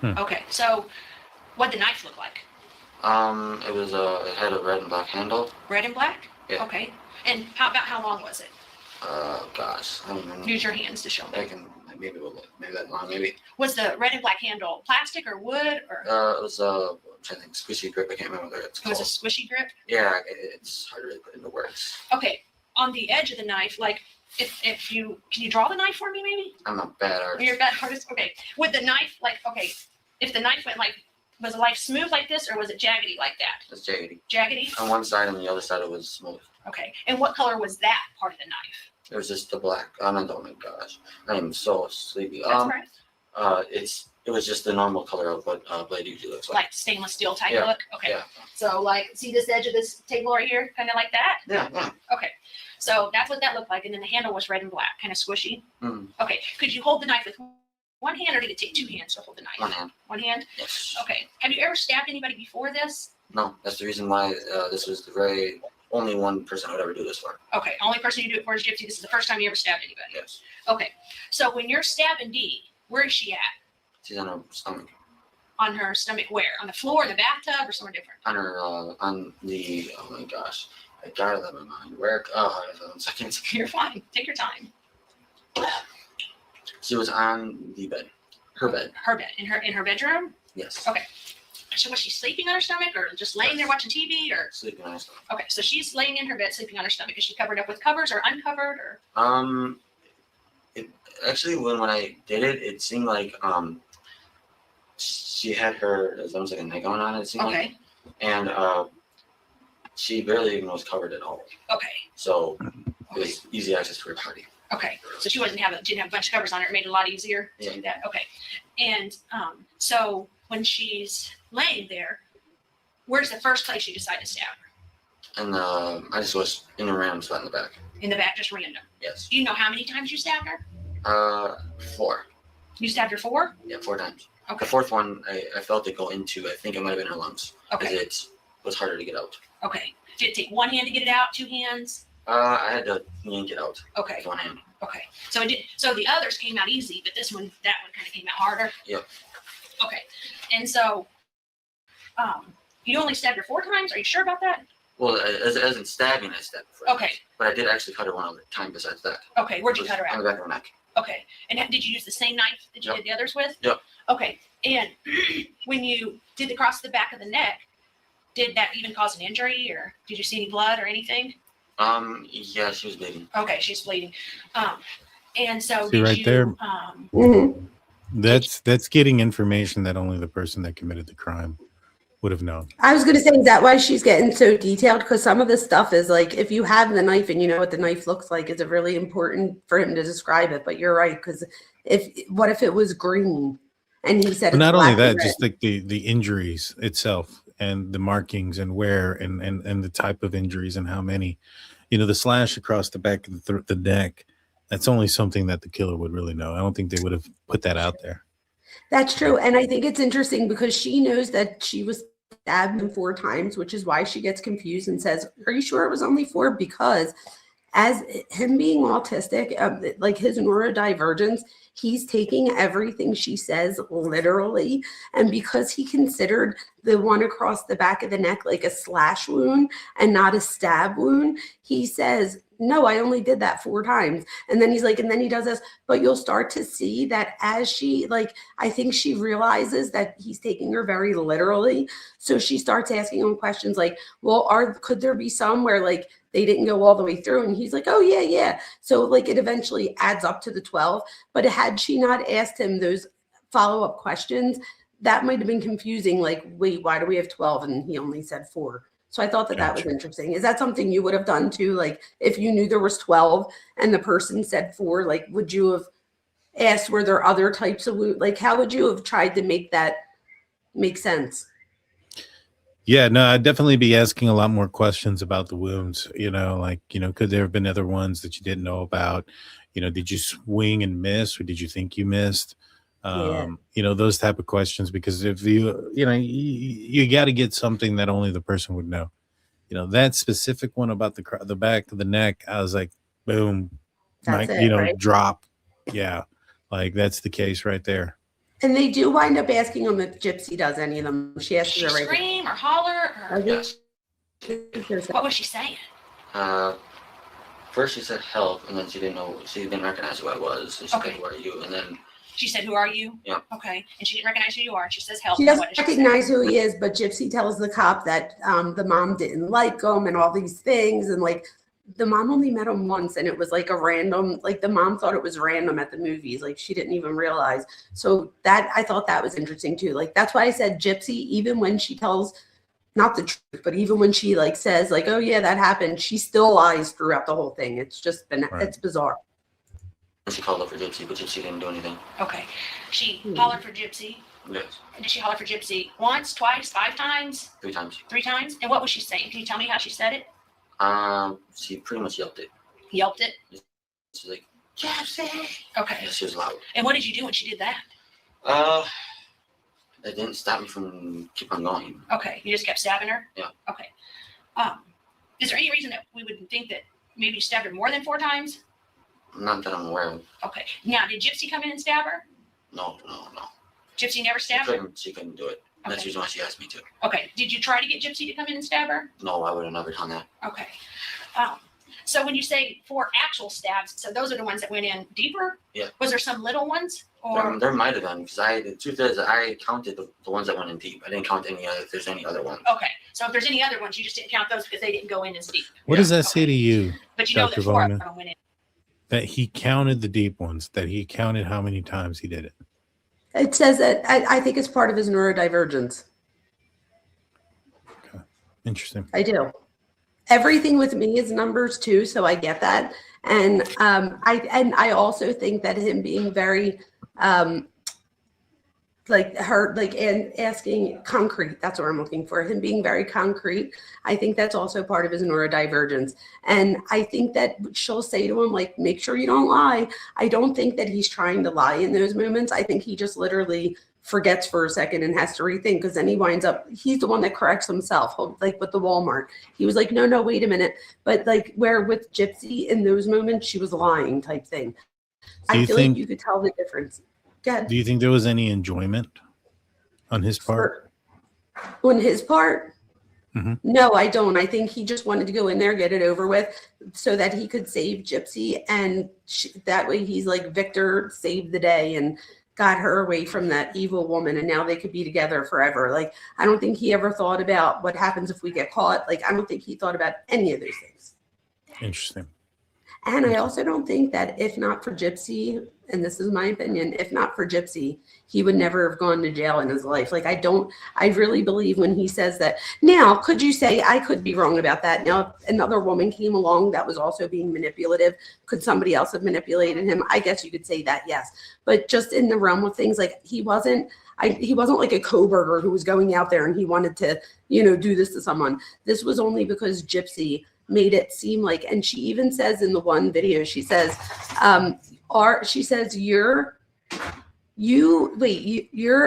Okay, so what'd the knife look like? It was it had a red and black handle. Red and black? Yeah. Okay. And how long was it? Gosh, I don't even. Use your hands to show me. I can maybe that long maybe. Was the red and black handle plastic or wood or? It was I'm trying to think, squishy grip. I can't remember what it's It was called. a squishy grip? Yeah, it's hard to really put into words. Okay, on the edge of the knife, like if you, can you draw the knife for me maybe? I'm a bad artist. You're a bad artist? Okay. With the knife, like, okay, if the knife went like, was the knife smooth like this or was it jaggedy like that? It's jaggedy. Jaggedy? On one side and the other side it was smooth. Okay. And what color was that part of the knife? It was just the black. Oh my gosh, I am so sleepy. That's right. It was just the normal color of what blade usually looks like. Like stainless steel type Yeah, look? Okay. yeah. So like, see this edge of this table right here? Kind of like that? Yeah. Okay. So that's what that looked like. And then the handle was red and black, kind of squishy. Mm. Okay. Could you hold the knife with one hand or did it take two hands to hold the knife? One hand. One hand? Yes. Okay. Have you ever stabbed anybody before this? No, that's the reason why this was the very only one person I would ever do this for. Okay. Only person you do it for is Gypsy. This is the first time you ever stabbed anybody. Yes. Okay. So when you're stabbing Dee, where is she at? She's on her stomach. On her stomach where? On the floor, in the bathtub, or somewhere different? On her on the oh my gosh, I got it in my mind. Where? Oh, hold on 1 second. You're fine. Take your time. She was on the bed. Her bed. Her bed. In her bedroom? Yes. Okay. So was she sleeping on her stomach or just laying there watching TV or? Sleeping on her stomach. Okay, so she's laying in her bed sleeping on her stomach. Is she covered up with covers or uncovered or? It actually when I did it, it seemed like she had her there's almost like a nightgown on it seemed Okay. like. And she barely even was covered at all. Okay. So it was easy access to her body. Okay. So she didn't have a bunch of covers on her. It made it a lot easier to do that. Okay. And so when she's laying there, where's the first place you decide to stab her? And I just was in a random spot in the back. In the back, just random. Yes. Do you know how many times you stabbed her? 4. You stabbed her 4? Yeah, 4 times. Okay. The 4th one, I felt it go into, I think it might have been her lungs. Okay. Because it was harder to get out. Okay. Did it take one hand to get it out? 2 hands? I had to yank it out. Okay. With one hand. Okay. So it did. So the others came out easy, but that one kind of came out harder. Yep. Okay. And so, you only stabbed her 4 times. Are you sure about that? Well, as in stabbing, I stabbed her. Okay. But I did actually cut her one other time besides that. Okay. Where'd you It was cut her on out? the back of her neck. Okay. And did you use the same knife that you Yep. did the others with? Yep. Okay. And when you did the cross to the back of the neck, did that even cause an injury, or did you see any blood or anything? Yeah, she was bleeding. Okay, she's bleeding. And so See did right you, there? Mhm. That's getting information that only the person that committed the crime would have known. I was going to say, is that why she's getting so detailed? Because some of the stuff is like, if you have the knife and you know what the knife looks like, is it really important for him to describe it? But you're right, because what if it was green and he said But it's not only black that, and red? just like the injuries itself and the markings and where and the type of injuries and how many. You know, the slash across the back of the neck, that's only something that the killer would really know. I don't think they would have put that out there. That's true. And I think it's interesting because she knows that she was stabbed him 4 times, which is why she gets confused and says, are you sure it was only 4? Because as him being autistic, like his neurodivergence, he's taking everything she says literally. And because he considered the one across the back of the neck like a slash wound and not a stab wound, he says, no, I only did that 4 times. And then he's like, and then he does this, but you'll start to see that as she, like, I think she realizes that he's taking her very literally. So she starts asking him questions like, well, could there be some where like they didn't go all the way through? And he's like, oh yeah, yeah. So like it eventually adds up to the 12. But had she not asked him those follow-up questions, that might have been confusing. Like, wait, why do we have 12? And he only said 4. So I thought that was interesting. Is that something you would have done too? Like if you knew there was 12 and the person said 4, like would you have asked, were there other types of wound? Like how would you have tried to make that make sense? Yeah, no, I'd definitely be asking a lot more questions about the wounds, you know, like, you know, could there have been other ones that you didn't know about? You know, did you swing and miss or did you think you missed? You know, those type of questions, because if you got to get something that only the person would know. You know, that specific one about the back of the neck, I was like, boom, That's like, it, you know, right? drop. Yeah, like that's the case right there. And they do wind up asking him if Gypsy does any of them. She asks her right. Scream or holler or what was she saying? First she said help, and then she didn't recognize who I was. So she said, who are you? And then She said, who are you? Yeah. Okay. And she didn't recognize who you are. She says help. She What doesn't did she say? recognize who he is, but Gypsy tells the cop that the mom didn't like him and all these things. And like the mom only met him once and it was like a random, like the mom thought it was random at the movies. Like she didn't even realize. So that, I thought that was interesting too. Like that's why I said Gypsy, even when she tells not the truth, but even when she like says like, oh yeah, that happened, she still lies throughout the whole thing. It's just been, it's bizarre. she called up for Gypsy, but Gypsy didn't do anything. Okay. She hollered for Gypsy. Yes. And did she holler for Gypsy once, twice, 5 times? 3 times. 3 times? And what was she saying? Can you tell me how she said it? She pretty much yelped it. Yelped it? She's like, Gypsy. Okay. yeah, she was loud. And what did you do when she did that? It didn't stop me from keep on going. Okay. You just kept stabbing her? Yeah. Okay. Is there any reason that we would think that maybe you stabbed her more than 4 times? Not that I'm aware of. Okay. Now, did Gypsy come in and stab her? No. Gypsy never stabbed her? She couldn't do it. That's the reason why she asked me to. Okay. Did you try to get Gypsy to come in and stab her? No, I would have never done that. Okay. So when you say 4 actual stabs, so those are the ones that went in deeper? Yeah. Was there some little ones? Or There might have been, because the truth is I counted the ones that went in deep. I didn't count if there's any other ones. okay. So if there's any other ones, you just didn't count those because they didn't go in as deep. What does that say to you, But you know Dr. that 4 of Vona? them went in. That he counted the deep ones, that he counted how many times he did it. It says that I think it's part of his neurodivergence. Okay. Interesting. I do. Everything with me is numbers too, so I get that. And I also think that him being very and asking concrete, that's what I'm looking for. Him being very concrete, I think that's also part of his neurodivergence. And I think that she'll say to him, like, make sure you don't lie. I don't think that he's trying to lie in those moments. I think he just literally forgets for a second and has to rethink, because then he winds up, he's the one that corrects himself, like with the Walmart. He was like, no, wait a minute. But like where with Gypsy in those moments, she was lying type thing. I feel like you could tell the difference. Go ahead. Do you think there was any enjoyment on his part? On his part? Mm-hmm. No, I don't. I think he just wanted to go in there, get it over with, so that he could save Gypsy. And that way he's like, Victor saved the day and got her away from that evil woman. And now they could be together forever. Like, I don't think he ever thought about what happens if we get caught. Like, I don't think he thought about any of those things. Interesting. And I also don't think that if not for Gypsy, and this is my opinion, if not for Gypsy, he would never have gone to jail in his life. Like, I really believe when he says that. Now, could you say, I could be wrong about that. Now, if another woman came along that was also being manipulative, could somebody else have manipulated him? I guess you could say that, yes. But just in the realm of things, like, he wasn't like a Kohberger who was going out there and he wanted to, do this to someone. This was only because Gypsy made it seem like, and she even says in the one video, she says, your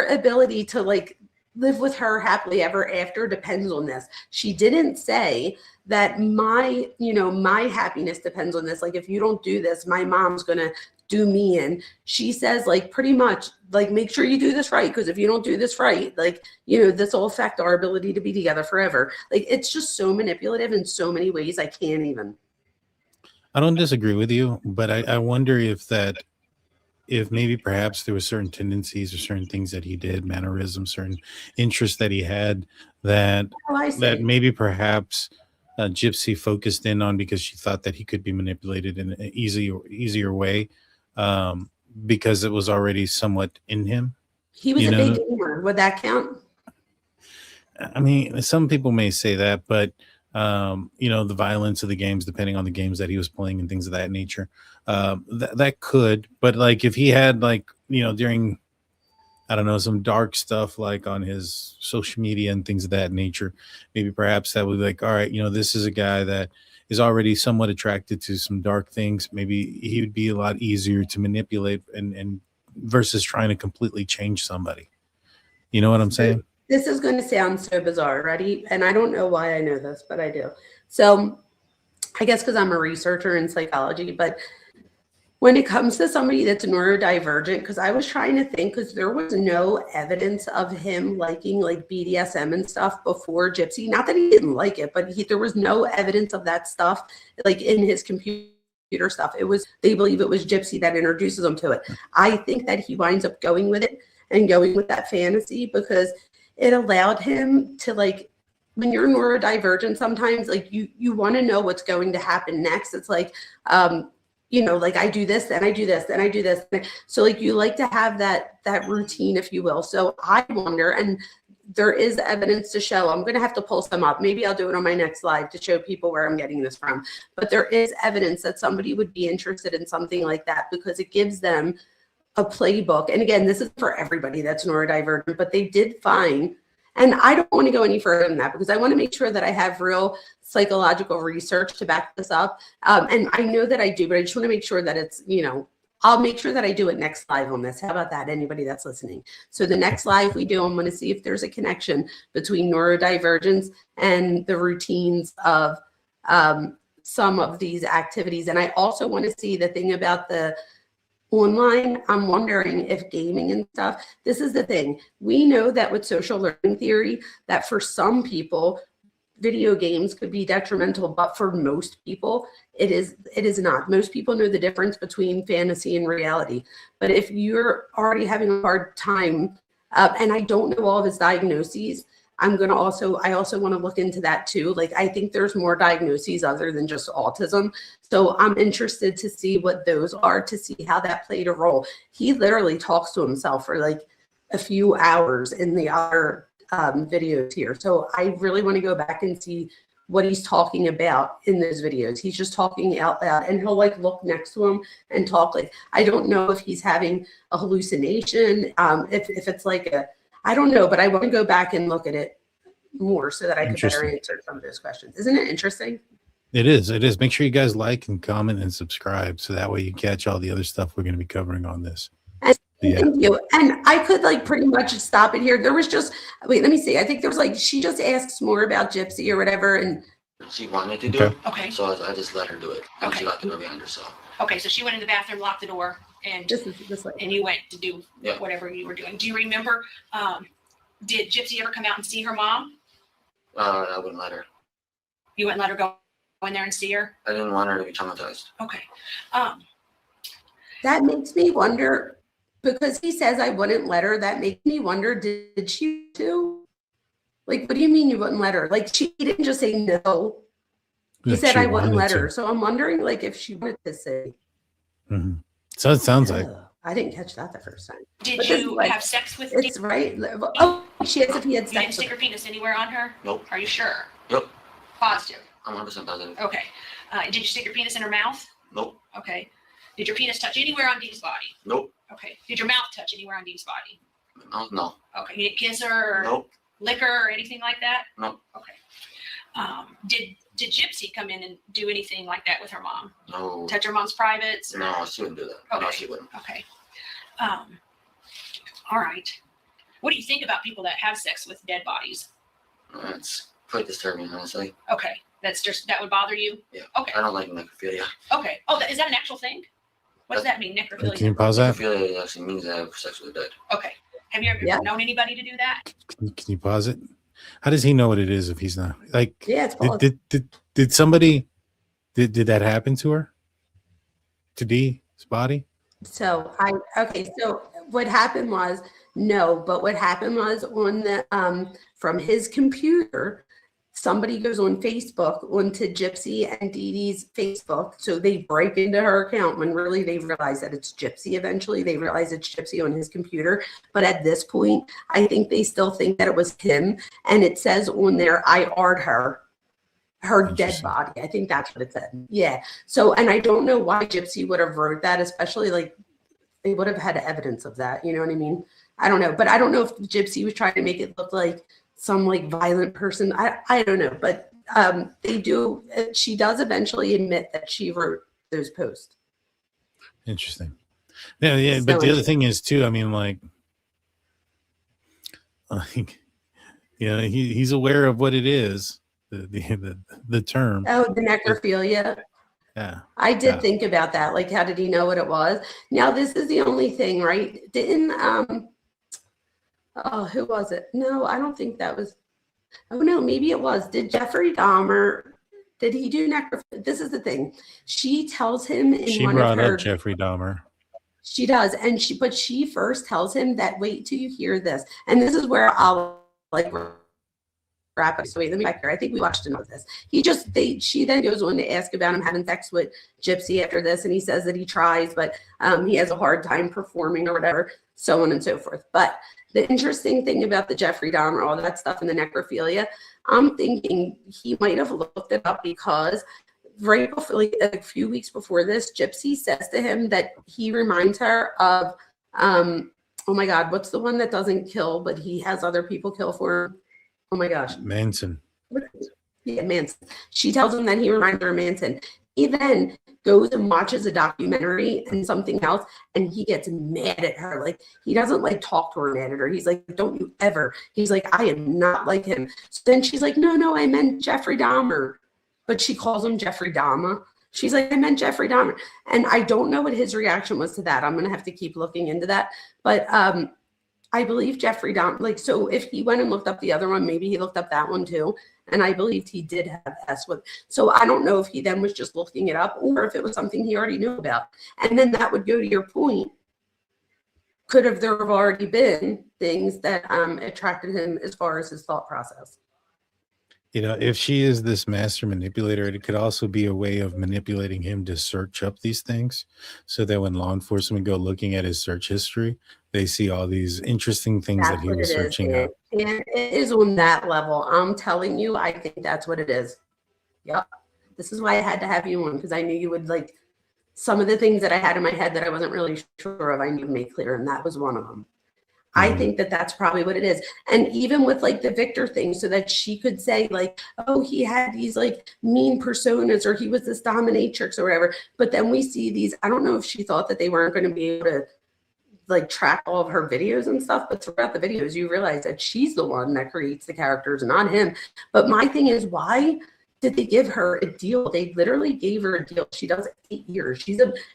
ability to like live with her happily ever after depends on this. She didn't say that my happiness depends on this. Like, if you don't do this, my mom's gonna do me in. She says, like, pretty much, like, make sure you do this right, because if you don't do this right, like, this will affect our ability to be together forever. Like, it's just so manipulative in so many ways. I can't even. I don't disagree with you, but I wonder if maybe perhaps there were certain tendencies or certain things that he did, mannerisms, certain interests that he had that maybe perhaps Gypsy focused in on because she thought that he could be manipulated in an easier way because it was already somewhat in him. He was a big gamer. Would that count? I mean, some people may say that, but the violence of the games, depending on the games that he was playing and things of that nature, that could. But like, if he had during, I don't know, some dark stuff like on his social media and things of that nature, maybe perhaps that would be like, all right, this is a guy that is already somewhat attracted to some dark things. Maybe he would be a lot easier to manipulate and versus trying to completely change somebody. You know what I'm saying? This is going to sound so bizarre, ready? And I don't know why I know this, but I do. So I guess because I'm a researcher in psychology, but when it comes to somebody that's neurodivergent, because I was trying to think, because there was no evidence of him liking like BDSM and stuff before Gypsy. Not that he didn't like it, but there was no evidence of that stuff like in his computer stuff. They believe it was Gypsy that introduces them to it. I think that he winds up going with it and going with that fantasy because it allowed him to, like, when you're neurodivergent, sometimes like you want to know what's going to happen next. It's like, like I do this, then I do this, then I do this. So like you like to have that routine, if you will. So I wonder, and there is evidence to show, I'm going to have to pull some up. Maybe I'll do it on my next live to show people where I'm getting this from. But there is evidence that somebody would be interested in something like that because it gives them a playbook. And again, this is for everybody that's neurodivergent, but they did find, and I don't want to go any further than that because I want to make sure that I have real psychological research to back this up. And I know that I do, but I just want to make sure that it's, I'll make sure that I do it next live on this. How about that? Anybody that's listening. So the next live we do, I'm going to see if there's a connection between neurodivergence and the routines of some of these activities. And I also want to see the thing about the online. I'm wondering if gaming and stuff, this is the thing. We know that with social learning theory, that for some people, video games could be detrimental, but for most people, it is not. Most people know the difference between fantasy and reality. But if you're already having a hard time, and I don't know all of his diagnoses, I also want to look into that too. Like, I think there's more diagnoses other than just autism. So I'm interested to see what those are, to see how that played a role. He literally talks to himself for like a few hours in the other videos here. So I really want to go back and see what he's talking about in those videos. He's just talking out loud, and he'll like look next to him and talk. Like, I don't know if he's having a hallucination, if it's like I don't know, but I want to go back and look at it more so that I can better answer some of those questions. Isn't it interesting? It is. It is. Make sure you guys like and comment and subscribe so that way you catch all the other stuff we're going to be covering on this. Thank you. And I could like pretty much stop it here. There was just, wait, let me see. I think there was like, she just asks more about Gypsy or whatever. And she wanted to do it. Okay. So I just let her do it. And she got the door behind herself. Okay. So she went in the bathroom, locked the door, and and you went to do whatever you were doing. Do you remember, did Gypsy ever come out and see her mom? I wouldn't let her. You wouldn't let her go in there and see her? I didn't want her to be traumatized. Okay. That makes me wonder, because he says I wouldn't let her, that makes me wonder, did she too? Like, what do you mean you wouldn't let her? Like, she didn't just say no. He Like said she I wouldn't wanted let her. to. So I'm wondering like if she wanted to say. So it sounds like. I didn't catch that the first time. Did But this is you like- have sex with It's right. Oh, she asked if he had You didn't sex stick with her penis anywhere on her? Nope. Are you sure? Yep. Positive. I'm 100% positive. Okay. Did you stick your penis in her mouth? Nope. Okay. Did your penis touch anywhere on Dee's body? Nope. Okay. Did your mouth touch anywhere on Dee's body? No. Okay. You didn't kiss her or Nope. lick her or anything like that? No. Okay. Did Gypsy come in and do anything like that with her mom? No. Touch her mom's privates? or- No, she wouldn't do that. Okay. No, she wouldn't. Okay. All right. What do you think about people that have sex with dead bodies? It's quite disturbing, honestly. Okay. That would bother you? Yeah. Okay. I don't like necrophilia. Okay. Oh, is that an actual thing? What does that mean, necrophilia? Can you pause that? Necrophilia actually means to have sex with the dead. Okay. Have you ever known anybody to do that? Can you pause it? How does he know what it is if he's not like? Yeah, it's paused. Did somebody did that happen to her? To Dee's body? So so what happened was no, but what happened was on the from his computer, somebody goes on Facebook onto Gypsy and Dee Dee's Facebook. So they break into her account when really they realize that it's Gypsy. Eventually they realize it's Gypsy on his computer. But at this point, I think they still think that it was him. And it says on there, I R'd her dead body. I think that's what it said. Yeah. So, and I don't know why Gypsy would have wrote that, especially like they would have had evidence of that. You know what I mean? I don't know. But I don't know if Gypsy was trying to make it look like some like violent person. I don't know. But they do. She does eventually admit that she wrote those posts. Interesting. Yeah. But the other thing is too, I mean, like he's aware of what it is. The term. Oh, the necrophilia. Yeah. I did think about that. Like, how did he know what it was? Now, this is the only thing, right? Didn't who was it? No, I don't think that was. Oh no, maybe it was. Did Jeffrey Dahmer? Did he do necrophilia? This is the thing. She tells him in She one brought of her. up Jeffrey Dahmer. She does, and she first tells him that. Wait till you hear this, and this is where I'll like wrap up. So wait, let me back here. I think we watched enough of this. She then goes on to ask about him having sex with Gypsy after this, and he says that he tries, but he has a hard time performing or whatever, so on and so forth. But the interesting thing about the Jeffrey Dahmer, all that stuff, and the necrophilia, I'm thinking he might have looked it up because right before, like a few weeks before this, Gypsy says to him that he reminds her of, oh my God, what's the one that doesn't kill, but he has other people kill for him? Oh my gosh. Manson. Yeah, Manson. She tells him that he reminds her of Manson. He then goes and watches a documentary and something else, and he gets mad at her. Like, he doesn't like talk to her mad at her. He's like, don't you ever. He's like, I am not like him. So then she's like, no, I meant Jeffrey Dahmer. But she calls him Jeffrey Dahmer. She's like, I meant Jeffrey Dahmer. And I don't know what his reaction was to that. I'm going to have to keep looking into that. But I believe Jeffrey Dahmer, like, so if he went and looked up the other one, maybe he looked up that one too. And I believed he did have S with. So I don't know if he then was just looking it up or if it was something he already knew about. And then that would go to your point. There have already been things that attracted him as far as his thought process? If she is this master manipulator, it could also be a way of manipulating him to search up these things so that when law enforcement go looking at his search history, they see all these interesting things that he was searching up. And it is on that level. I'm telling you, I think that's what it is. Yep. This is why I had to have you on, because I knew you would like some of the things that I had in my head that I wasn't really sure of. I knew to make clear, and that was one of them. I think that that's probably what it is. And even with like the Victor thing, so that she could say like, oh, he had these like mean personas, or he was this dominatrix or whatever. But then we see these, I don't know if she thought that they weren't going to be able to like track all of her videos and stuff, but throughout the videos, you realize that she's the one that creates the characters and not him. But my thing is, why did they give her a deal? They literally gave her a deal. She does 8 years.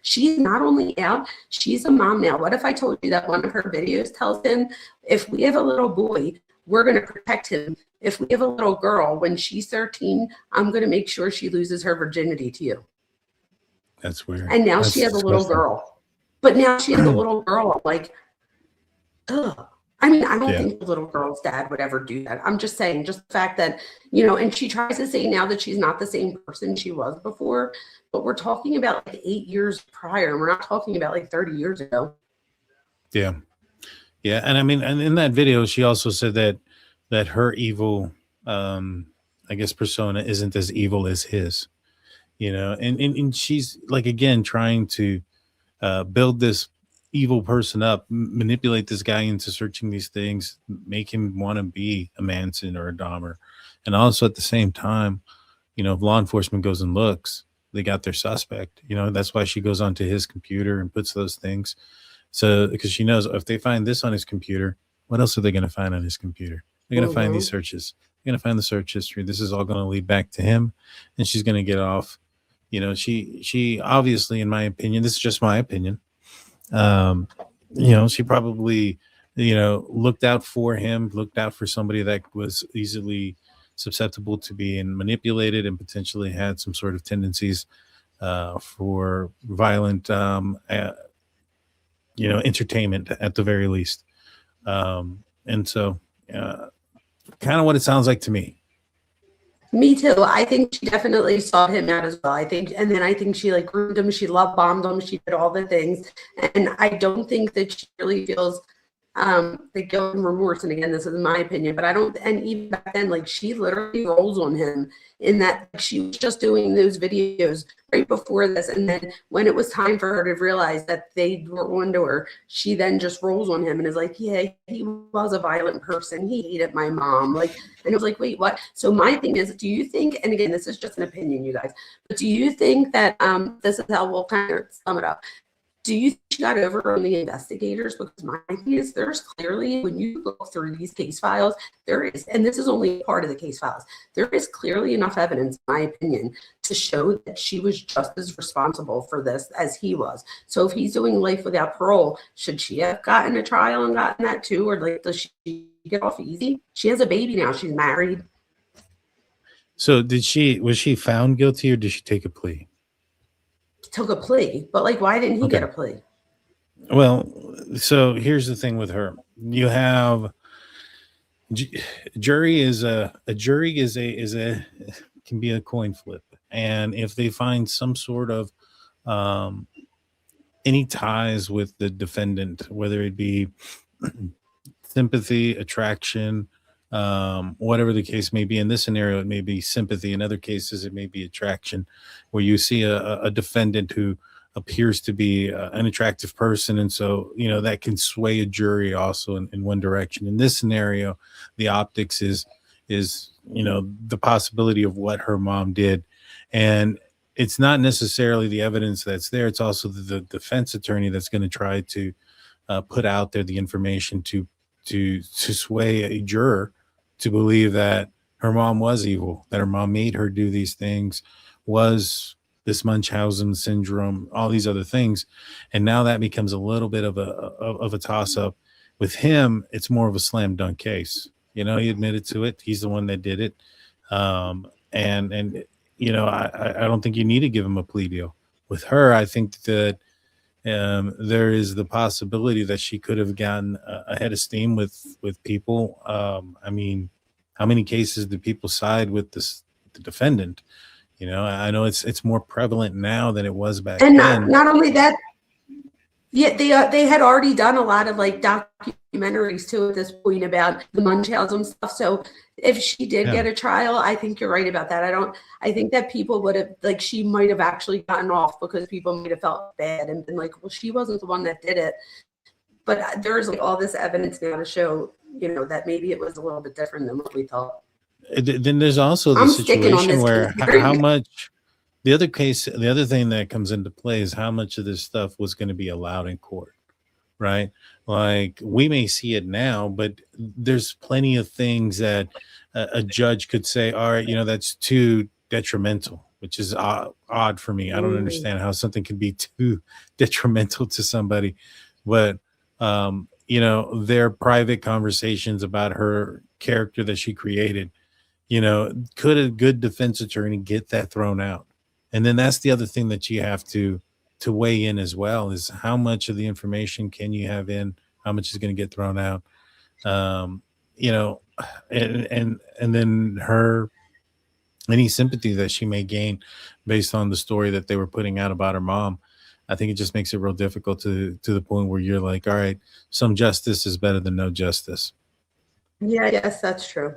She's not only out, she's a mom now. What if I told you that one of her videos tells him, if we have a little boy, we're going to protect him. If we have a little girl, when she's 13, I'm going to make sure she loses her virginity to you. That's weird. And now That's she has a little girl. But now she has a little girl. I'm like, ugh. I mean, I don't Yeah. think the little girl's dad would ever do that. I'm just saying, just the fact that, you know, and she tries to say now that she's not the same person she was before, but we're talking about like 8 years prior. And we're not talking about like 30 years ago. Yeah. Yeah. And I mean, and in that video, she also said that her evil, I guess, persona isn't as evil as his, you know, and she's like, again, trying to build this evil person up, manipulate this guy into searching these things, make him want to be a Manson or a Dahmer. And also at the same time, you know, if law enforcement goes and looks, they got their suspect, you know, that's why she goes onto his computer and puts those things. So, because she knows if they find this on his computer, what else are they going to find on his computer? They're going to find these searches. They're going to find the search history. This is all going to lead back to him, and she's going to get off. You know, she obviously, in my opinion, this is just my opinion. You know, she probably, you know, looked out for him, looked out for somebody that was easily susceptible to being manipulated and potentially had some sort of tendencies for violent, you know, entertainment at the very least. And so kind of what it sounds like to me. Me too. I think she definitely sought him out as well. I think, and then I think she like groomed him. She love bombed him. She did all the things. And I don't think that she really feels the guilt and remorse. And again, this is my opinion, but I don't, and even back then, like she literally rolls on him in that she was just doing those videos right before this. And then when it was time for her to realize that they were onto her, she then just rolls on him and is like, yeah, he was a violent person. He hated my mom. Like, and it was like, wait, what? So my thing is, do you think, and again, this is just an opinion, you guys, but do you think that this is how we'll kind of sum it up? Do you think she got over on the investigators? Because my thing is, there's clearly, when you look through these case files, there is, and this is only part of the case files, there is clearly enough evidence, in my opinion, to show that she was just as responsible for this as he was. So if he's doing life without parole, should she have gotten a trial and gotten that too? Or like, does she get off easy? She has a baby now. She's married. So was she found guilty or did she take a plea? Took a plea, but like, why didn't he get a plea? Well, so here's the thing with her. You have jury can be a coin flip, and if they find some sort of any ties with the defendant, whether it be sympathy, attraction, whatever the case may be. In this scenario, it may be sympathy. In other cases, it may be attraction, where you see a defendant who appears to be an attractive person. And so, you know, that can sway a jury also in one direction. In this scenario, the optics is, you know, the possibility of what her mom did. And it's not necessarily the evidence that's there. It's also the defense attorney that's going to try to put out there the information to sway a juror to believe that her mom was evil, that her mom made her do these things, was this Munchausen syndrome, all these other things. And now that becomes a little bit of a toss up. With him, it's more of a slam dunk case. You know, he admitted to it. He's the one that did it. And you know, I don't think you need to give him a plea deal. With her, I think that there is the possibility that she could have gotten ahead of steam with people. I mean, how many cases do people side with the defendant? You know, I know it's more prevalent now than it was back then. And not only that, yeah, they had already done a lot of like documentaries too at this point about the Munchausen stuff. So if she did get a trial, I think you're right about that. I think that people would have, like, she might have actually gotten off because people might have felt bad and been like, well, she wasn't the one that did it. But there's like all this evidence now to show, you know, that maybe it was a little bit different than what we thought. Then there's also the situation where how much the other thing that comes into play is how much of this stuff was going to be allowed in court, right? Like, we may see it now, but there's plenty of things that a judge could say, all right, you know, that's too detrimental, which is odd for me. I don't understand how something can be too detrimental to somebody. But, you know, their private conversations about her character that she created, you know, could a good defense attorney get that thrown out? And then that's the other thing that you have to weigh in as well, is how much of the information can you have in, how much is going to get thrown out. You know, and then her any sympathy that she may gain based on the story that they were putting out about her mom. I think it just makes it real difficult to the point where you're like, all right, some justice is better than no justice. Yeah, yes, that's true.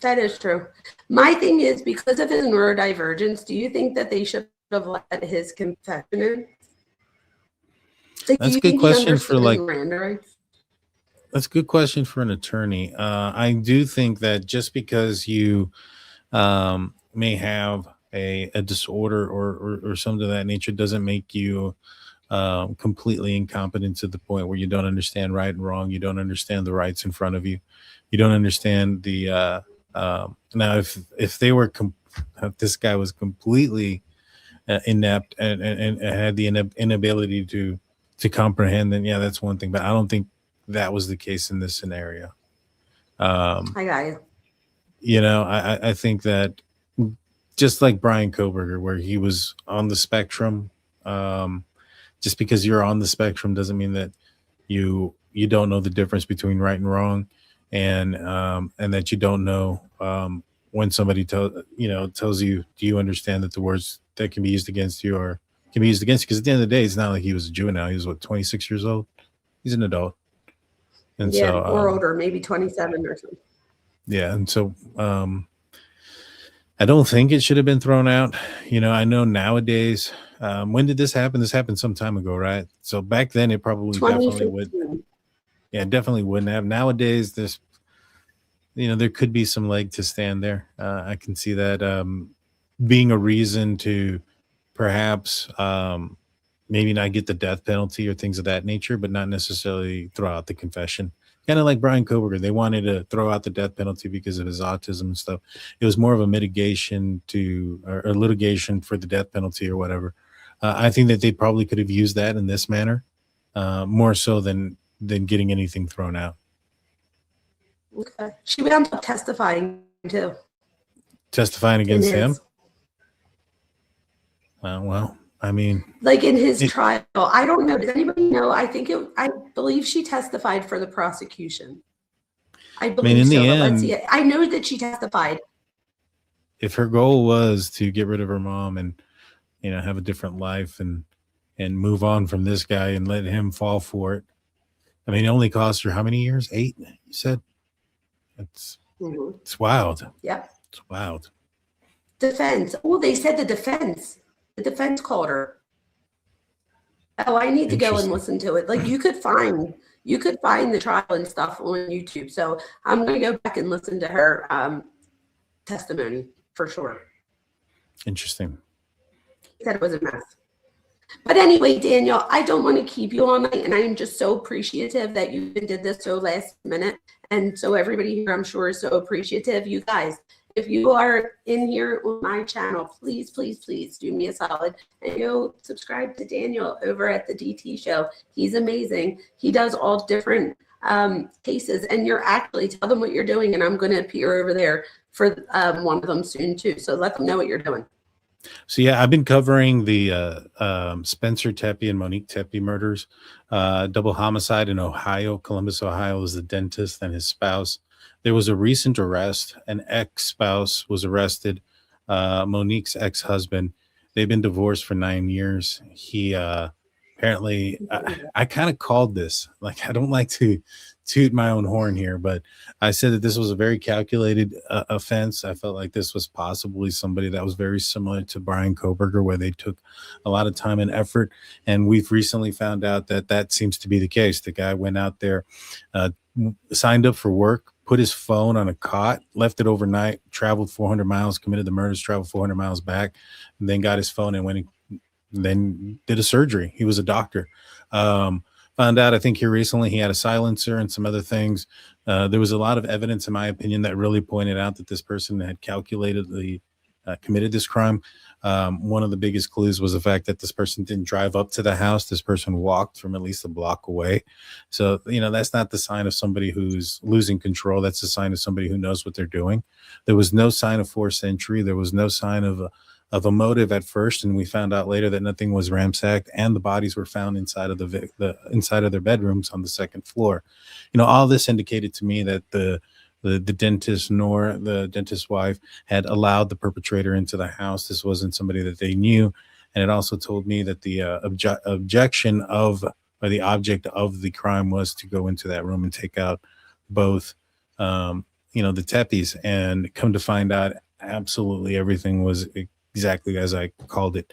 That is true. My thing is, because of his neurodivergence, do you think that they should have let his confession in? Like, do That's you a good think he question for understood like Miranda rights? that's a good question for an attorney. I do think that just because you may have a disorder or something of that nature doesn't make you completely incompetent to the point where you don't understand right and wrong. You don't understand the rights in front of you. You don't understand the now if they were if this guy was completely inept and had the inability to comprehend, then yeah, that's one thing. But I don't think that was the case in this scenario. I got you. You know, I think that just like Bryan Kohberger, where he was on the spectrum, just because you're on the spectrum doesn't mean that you don't know the difference between right and wrong, and that you don't know when somebody tells you, do you understand that the words that can be used against you or can be used against you? Because at the end of the day, it's not like he was a juvenile. He was what, 26 years old. He's an adult, and Yeah, so or older, maybe 27 or something. yeah, and so I don't think it should have been thrown out. You know, I know nowadays. When did this happen? This happened some time ago, right? So back then, it probably definitely would. 2015. Yeah, definitely wouldn't have. Nowadays, there's, there could be some leg to stand there. I can see that being a reason to perhaps maybe not get the death penalty or things of that nature, but not necessarily throw out the confession. Kind of like Bryan Kohberger, they wanted to throw out the death penalty because of his autism and stuff. It was more of a mitigation to or litigation for the death penalty or whatever. I think that they probably could have used that in this manner, more so than getting anything thrown out. Okay. She wound up testifying too. Testifying against In his- him? Well, I mean, Like in his trial. I don't know. Does anybody know? I believe she testified for the prosecution. I believe in so, the but let's end, see. I know that she testified. if her goal was to get rid of her mom and have a different life and move on from this guy and let him fall for it, I mean, it only cost her how many years? 8, you said? It's wild. Yep. It's wild. Defense. Oh, they said the defense. The defense called her. Oh, I need to go and listen to it. Like you could find the trial and stuff on YouTube. So I'm going to go back and listen to her testimony for sure. Interesting. Said it was a mess. But anyway, Daniel, I don't want to keep you all night, and I am just so appreciative that you did this so last minute. And so everybody here, I'm sure, is so appreciative. You guys, if you are in here on my channel, please, please, please do me a solid and go subscribe to Daniel over at the DT Show. He's amazing. He does all different cases, and you're actually tell them what you're doing, and I'm going to appear over there for one of them soon too. So let them know what you're doing. So yeah, I've been covering the Spencer Tepe and Monique Tepe murders, double homicide in Ohio. Columbus, Ohio was the dentist and his spouse. There was a recent arrest. An ex-spouse was arrested, Monique's ex-husband. They've been divorced for 9 years. He apparently, I kind of called this, like, I don't like to toot my own horn here, but I said that this was a very calculated offense. I felt like this was possibly somebody that was very similar to Bryan Kohberger, where they took a lot of time and effort. And we've recently found out that that seems to be the case. The guy went out there, signed up for work, put his phone on a cot, left it overnight, traveled 400 miles, committed the murders, traveled 400 miles back, and then got his phone and went and then did a surgery. He was a doctor. Found out, I think here recently, he had a silencer and some other things. There was a lot of evidence, in my opinion, that really pointed out that this person had calculatedly committed this crime. One of the biggest clues was the fact that this person didn't drive up to the house. This person walked from at least a block away. So, that's not the sign of somebody who's losing control. That's the sign of somebody who knows what they're doing. There was no sign of forced entry. There was no sign of a motive at first, and we found out later that nothing was ransacked, and the bodies were found inside of the inside of their bedrooms on the second floor. You know, all this indicated to me that the dentist nor the dentist's wife had allowed the perpetrator into the house. This wasn't somebody that they knew. And it also told me that the objection of, or the object of the crime was to go into that room and take out both, you know, the teppies. And come to find out, absolutely everything was exactly as I called it.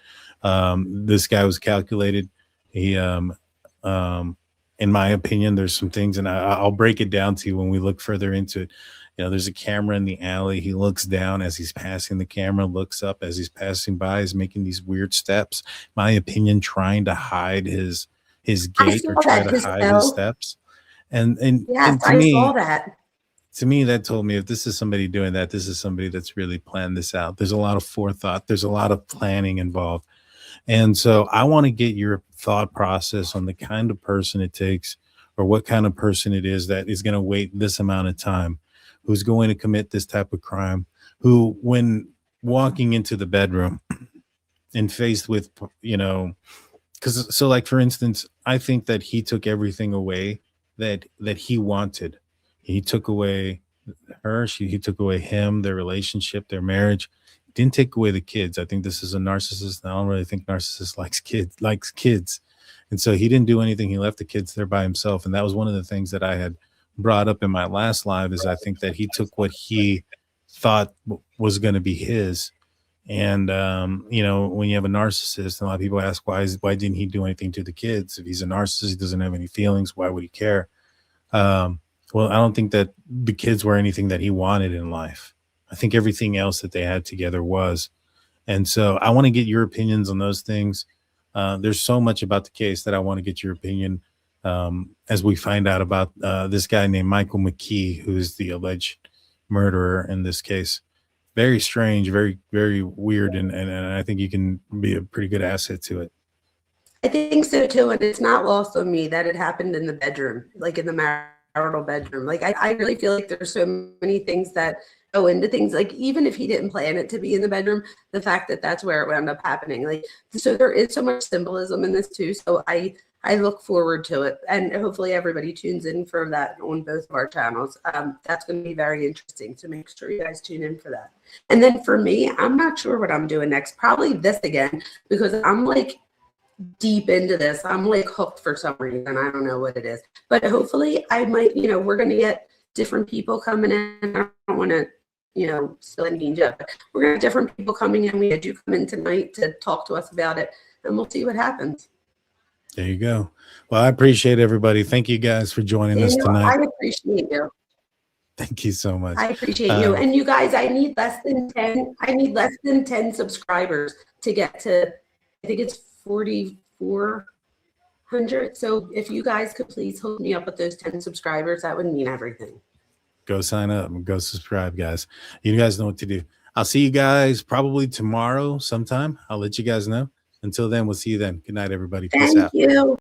This guy was calculated. He, in my opinion, there's some things, and I'll break it down to you when we look further into it. You know, there's a camera in the alley. He looks down as he's passing the camera, looks up as he's passing by, is making these weird steps. My opinion, trying to hide his gait or try to hide his steps. And yes, and I saw that. To me, that told me if this is somebody doing that, this is somebody that's really planned this out. There's a lot of forethought. There's a lot of planning involved. And so I want to get your thought process on the kind of person it takes, or what kind of person it is that is going to wait this amount of time, who's going to commit this type of crime, who, when walking into the bedroom and faced with, you know, because so like, for instance, I think that he took everything away that he wanted. He took away her, he took away him, their relationship, their marriage. Didn't take away the kids. I think this is a narcissist. I don't really think narcissist likes kids. And so he didn't do anything. He left the kids there by himself. And that was one of the things that I had brought up in my last live, is I think that he took what he thought was going to be his. And, you know, when you have a narcissist, a lot of people ask, why didn't he do anything to the kids? If he's a narcissist, he doesn't have any feelings. Why would he care? Well, I don't think that the kids were anything that he wanted in life. I think everything else that they had together was. And so I want to get your opinions on those things. There's so much about the case that I want to get your opinion as we find out about this guy named Michael McKee, who's the alleged murderer in this case. Very strange, very, very weird. And I think you can be a pretty good asset to it. I think so too. And it's not lost on me that it happened in the bedroom, like in the marital bedroom. Like I really feel like there's so many things that go into things, like even if he didn't plan it to be in the bedroom, the fact that that's where it wound up happening. Like, so there is so much symbolism in this too. So I look forward to it, and hopefully everybody tunes in for that on both of our channels. That's going to be very interesting, so make sure you guys tune in for that. And then for me, I'm not sure what I'm doing next. Probably this again, because I'm like deep into this. I'm like hooked for some reason. I don't know what it is, but hopefully I might, you know, we're going to get different people coming in. I don't want to, you know, still engage up, but we're going to have different people coming in. We had you come in tonight to talk to us about it, and we'll see what happens. There you go. Well, I appreciate everybody. Thank you guys for joining us tonight. I appreciate you. Thank you so much. I appreciate you. And you guys, I need less than 10 subscribers to get to, I think it's 4,400. So if you guys could please hook me up with those 10 subscribers, that would mean everything. Go sign up and go subscribe, guys. You guys know what to do. I'll see you guys probably tomorrow sometime. I'll let you guys know. Until then, we'll see you then. Good night, everybody. Peace out. Thank you.